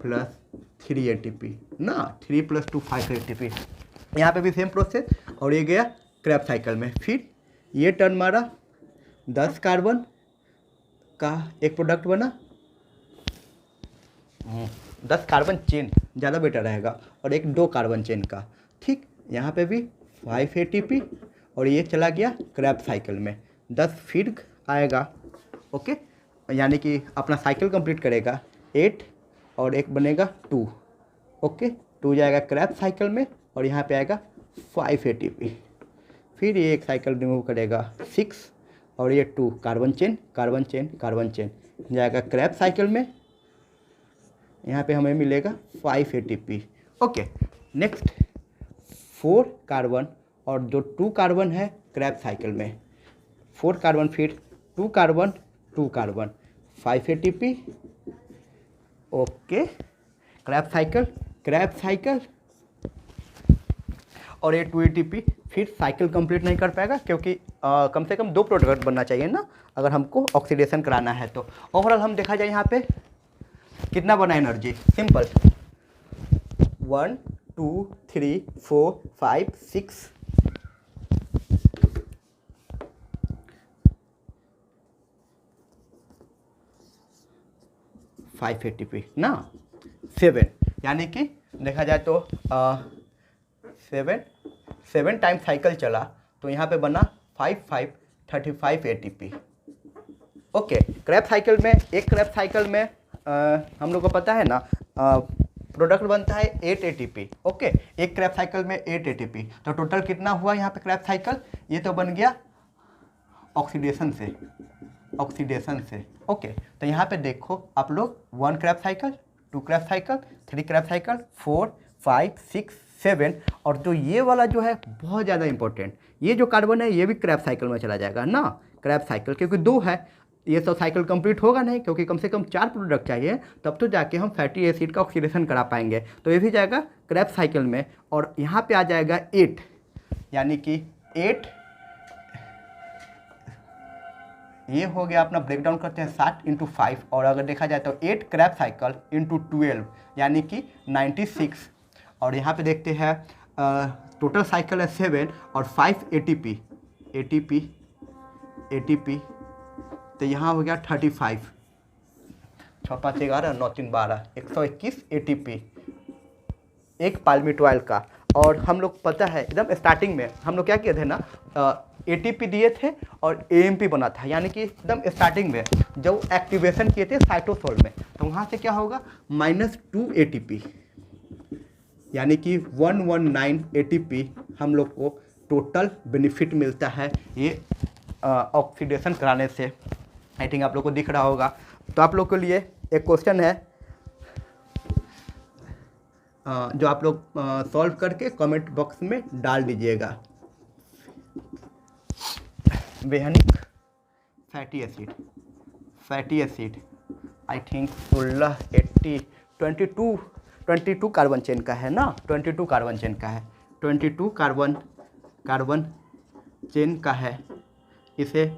plus 3 ATP ना, 3 + 2 5 ATP। यहाँ पे भी सेम प्रोसेस, और ये गया क्रैब साइकिल में। फिर ये टर्न मारा, 10 कार्बन का एक प्रोडक्ट बना, 10 कार्बन चेन ज़्यादा बेटर रहेगा, और एक 2 कार्बन चेन का। ठीक, यहाँ पे भी 5 ATP, और ये चला गया क्रैब साइकिल में, 10 फिर आएगा। ओके, यानी कि अपना साइकिल कंप्लीट करेगा 8, और एक बनेगा 2। ओके, 2 जाएगा क्रैब साइकिल में, और यहाँ पे आएगा 5 ATP। फिर ये एक साइकिल रिमूव करेगा 6, और ये 2 कार्बन चेन जाएगा क्रैब साइकिल में, यहाँ पे हमें मिलेगा 5 ATP। ओके, नेक्स्ट 4 कार्बन, और जो 2 कार्बन है क्रैब साइकिल में, 4 कार्बन फिर 2 carbon 5 ATP। Okay, Krebs cycle, और ये 2 ATP। फिर साइकिल कंप्लीट नहीं कर पाएगा, क्योंकि कम से कम 2 प्रोडक्ट बनना चाहिए ना, अगर हमको ऑक्सीडेशन कराना है तो। ओवरऑल हम देखा जाए यहाँ पे कितना बना एनर्जी, सिंपल 1 2 3 4 5 6 5 ATP ना, 7, यानी कि देखा जाए तो 7 टाइम साइकिल चला, तो यहाँ पे बना 5 35 ATP। ओके, क्रैब साइकिल में हम लोग को पता है ना, प्रोडक्ट बनता है 8 ATP। ओके, एक क्रैब साइकिल में 8 ATP, तो टोटल कितना हुआ यहाँ पे क्रैब साइकिल, ये तो बन गया ऑक्सीडेशन से। ओके, तो यहाँ पे देखो आप लोग 1 Krebs cycle, 2 Krebs cycle, 3 Krebs cycle, 4 5 6 7, और जो ये वाला जो है बहुत ज़्यादा इंपॉर्टेंट, ये जो कार्बन है ये भी क्रैब साइकिल में चला जाएगा ना, क्रैब साइकिल, क्योंकि 2 है, ये सब साइकिल कंप्लीट होगा नहीं, क्योंकि कम से कम 4 प्रोडक्ट चाहिए, तब तो जाके हम फैटी एसिड का ऑक्सीडेशन करा पाएंगे। तो ये भी जाएगा क्रैब साइकिल में, और यहाँ पे आ जाएगा 8, यानी कि 8, ये हो गया अपना ब्रेक डाउन करते हैं 60 × 5, और अगर देखा जाए तो 8 क्रैब साइकिल × 12, यानी कि 96, और यहाँ पे देखते हैं टोटल साइकिल है 7 और 5 ATP, तो यहाँ हो गया 35, 6 5 11 9 3 12 121 ATP एक पाल्मिटॉइल का। और हम लोग पता है एकदम स्टार्टिंग में हम लोग क्या किए थे ना, ATP दिए थे और AMP बना था, यानी कि एकदम स्टार्टिंग में जब एक्टिवेशन किए थे साइटोसोल में, तो वहाँ से क्या होगा -2 ATP, यानी कि 119 ATP हम लोग को टोटल बेनिफिट मिलता है ये ऑक्सीडेशन कराने से। आई थिंक आप लोग को दिख रहा होगा। तो आप लोग के लिए एक क्वेश्चन है जो आप लोग सॉल्व करके कमेंट बॉक्स में डाल दीजिएगा। वेहनिक fatty acid I think 22 carbon chain का है ना, 22 कार्बन चेन का है, 22 कार्बन चेन का है। इसे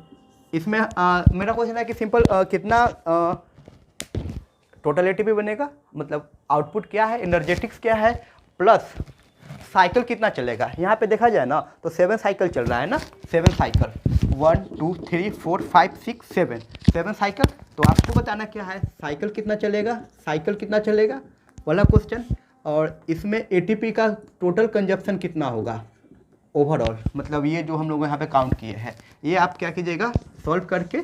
इसमें मेरा क्वेश्चन है कि सिंपल कितना टोटल एटीपी बनेगा, मतलब आउटपुट क्या है, एनर्जेटिक्स क्या है, प्लस साइकिल कितना चलेगा। यहाँ पे देखा जाए ना तो 7 साइकिल चल रहा है ना, 7 साइकिल, 1 2 3 4 5 6 7 साइकिल। तो आपको बताना क्या है, साइकिल कितना चलेगा, साइकिल कितना चलेगा वाला क्वेश्चन, और इसमें एटीपी का टोटल कंजप्शन कितना होगा ओवरऑल, मतलब ये जो हम लोग यहाँ पे काउंट किए हैं, ये आप क्या कीजिएगा, सॉल्व करके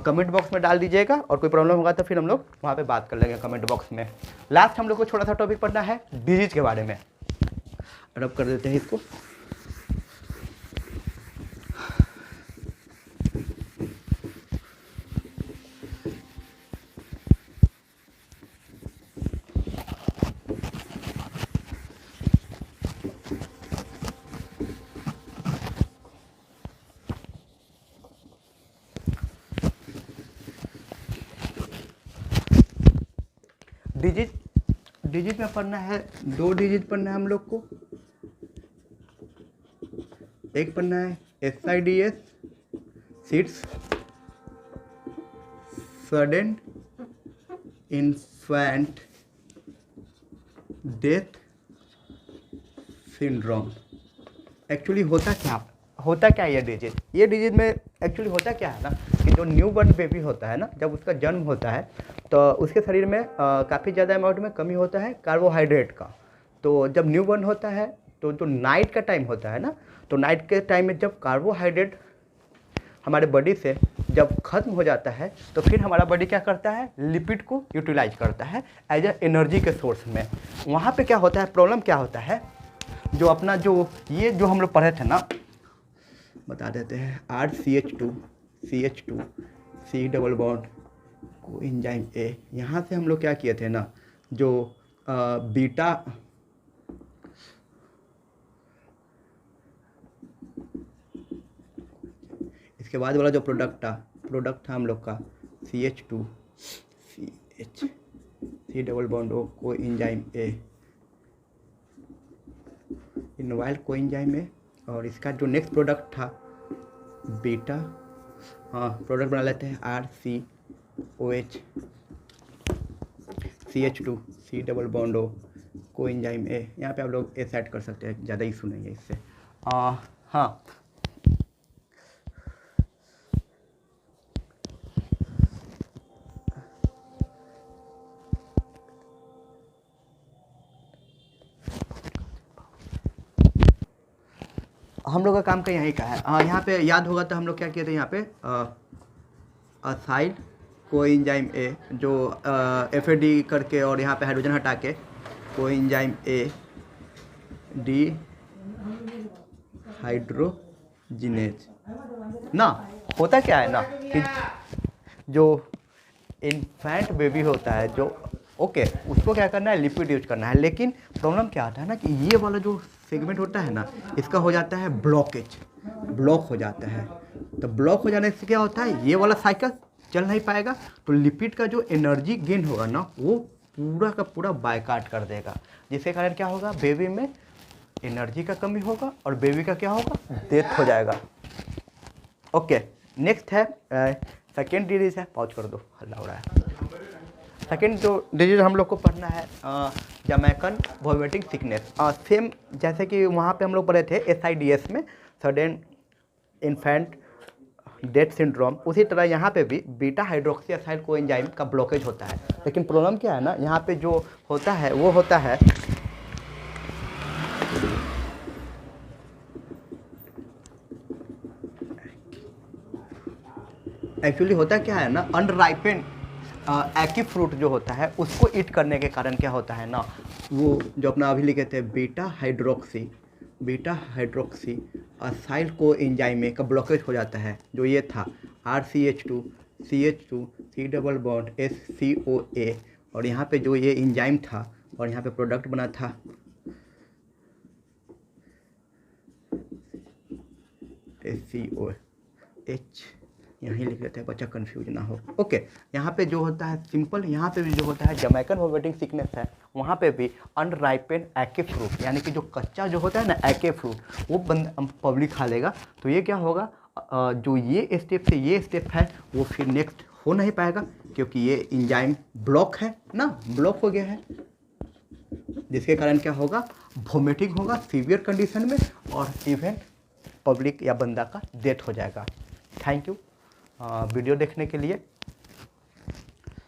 कमेंट बॉक्स में डाल दीजिएगा, और कोई प्रॉब्लम होगा तो फिर हम लोग वहाँ पे बात कर लेंगे कमेंट बॉक्स में। लास्ट हम लोग को छोटा सा टॉपिक पढ़ना है डिजीज के बारे में, रब कर देते हैं इसको। डिजिट में पढ़ना है, 2 डिजिट पढ़ना है हम लोग को। एक पढ़ना है SIDS, seeds sudden infant death syndrome. Actually होता क्या है ये डिजीज में एक्चुअली होता क्या है ना, कि जो न्यू बर्न बेबी होता है ना, जब उसका जन्म होता है तो उसके शरीर में काफ़ी ज़्यादा अमाउंट में कमी होता है कार्बोहाइड्रेट का। तो जब न्यू बर्न होता है तो जो नाइट का टाइम होता है ना, तो नाइट के टाइम में जब कार्बोहाइड्रेट हमारे बॉडी से जब खत्म हो जाता है तो फिर हमारा बॉडी क्या करता है, लिपिड को यूटिलाइज करता है एज ए एनर्जी के सोर्स में। वहाँ पे क्या होता है, प्रॉब्लम क्या होता है, जो अपना जो ये जो हम लोग पढ़े थे ना, बता देते हैं, RCH2 CH2 C double bond को एंजाइम A, यहाँ से हम लोग क्या किए थे ना, जो बीटा इसके बाद वाला जो प्रोडक्ट था हम लोग का CH2 CH C double bond O को एंजाइम A, इनवाइल को एंजाइम A, और इसका जो नेक्स्ट प्रोडक्ट था बीटा, प्रोडक्ट बना लेते हैं RCOH CH2 C double bond O को एंजाइम A। यहाँ पे आप लोग A सेट कर सकते हैं, ज़्यादा ही सुनेंगे इससे। हाँ, हम लोग का काम का यहीं का है। यहाँ पे याद होगा तो हम लोग क्या किए थे, यहाँ पे असाइल कोएंजाइम A, जो FAD करके और यहाँ पे हाइड्रोजन हटा के कोएंजाइम A डी हाइड्रोजिनेज ना। होता क्या है ना कि जो इन्फेंट बेबी होता है, जो उसको क्या करना है, लिपिड यूज करना है, लेकिन प्रॉब्लम क्या आता है ना कि ये वाला जो सेगमेंट होता है ना, इसका हो जाता है ब्लॉक हो जाता है। तो ब्लॉक हो जाने से क्या होता है, ये वाला साइकिल चल नहीं पाएगा, तो लिपिड का जो एनर्जी गेन होगा ना, वो पूरा का पूरा बायकाट कर देगा, जिसके कारण क्या होगा, बेबी में एनर्जी का कमी होगा और बेबी का क्या होगा, डेथ हो जाएगा। ओके, नेक्स्ट है सेकेंड डिजीज है, पॉज कर दो, हल्ला हो रहा है। सेकेंड जो डिजीज हम लोग को पढ़ना है जमैकन वॉमिटिंग सिकनेस। सेम जैसे कि वहाँ पे हम लोग पढ़े थे SIDS में सडन इन्फेंट डेथ सिंड्रोम, उसी तरह यहाँ पे भी बीटा हाइड्रोक्सी असाइल कोएंजाइम का ब्लॉकेज होता है। लेकिन प्रॉब्लम क्या है ना, यहाँ पे जो होता है वो होता है एक्चुअली होता क्या है ना, अनराइपेंड एक्टिव फ्रूट जो होता है उसको ईट करने के कारण क्या होता है ना, वो जो अपना अभी लिखे थे बीटा हाइड्रोक्सी असाइल को एंजाइम का ब्लॉकेज हो जाता है। जो ये था RCH2 CH2 C double bond SCOA, और यहाँ पे जो ये एंजाइम था और यहाँ पे प्रोडक्ट बना था SCOH, यहीं लिख लेते हैं बच्चा कंफ्यूज ना हो। ओके, यहाँ पे जो होता है सिंपल, यहाँ पे भी जो होता है जमैकन वॉमिटिंग सिकनेस है, वहाँ पे भी अनराइपेंड एक्टिव फ्रूट, यानी कि जो कच्चा जो होता है ना एक्टिव फ्रूट, वो पब्लिक खा लेगा, तो ये क्या होगा, जो ये स्टेप से ये स्टेप है वो फिर नेक्स्ट हो नहीं पाएगा, क्योंकि ये एंजाइम ब्लॉक है ना, ब्लॉक हो गया है, जिसके कारण क्या होगा, वोमिटिंग होगा सीवियर कंडीशन में, और इवन पब्लिक या बंदा का डेथ हो जाएगा। थैंक यू वीडियो देखने के लिए।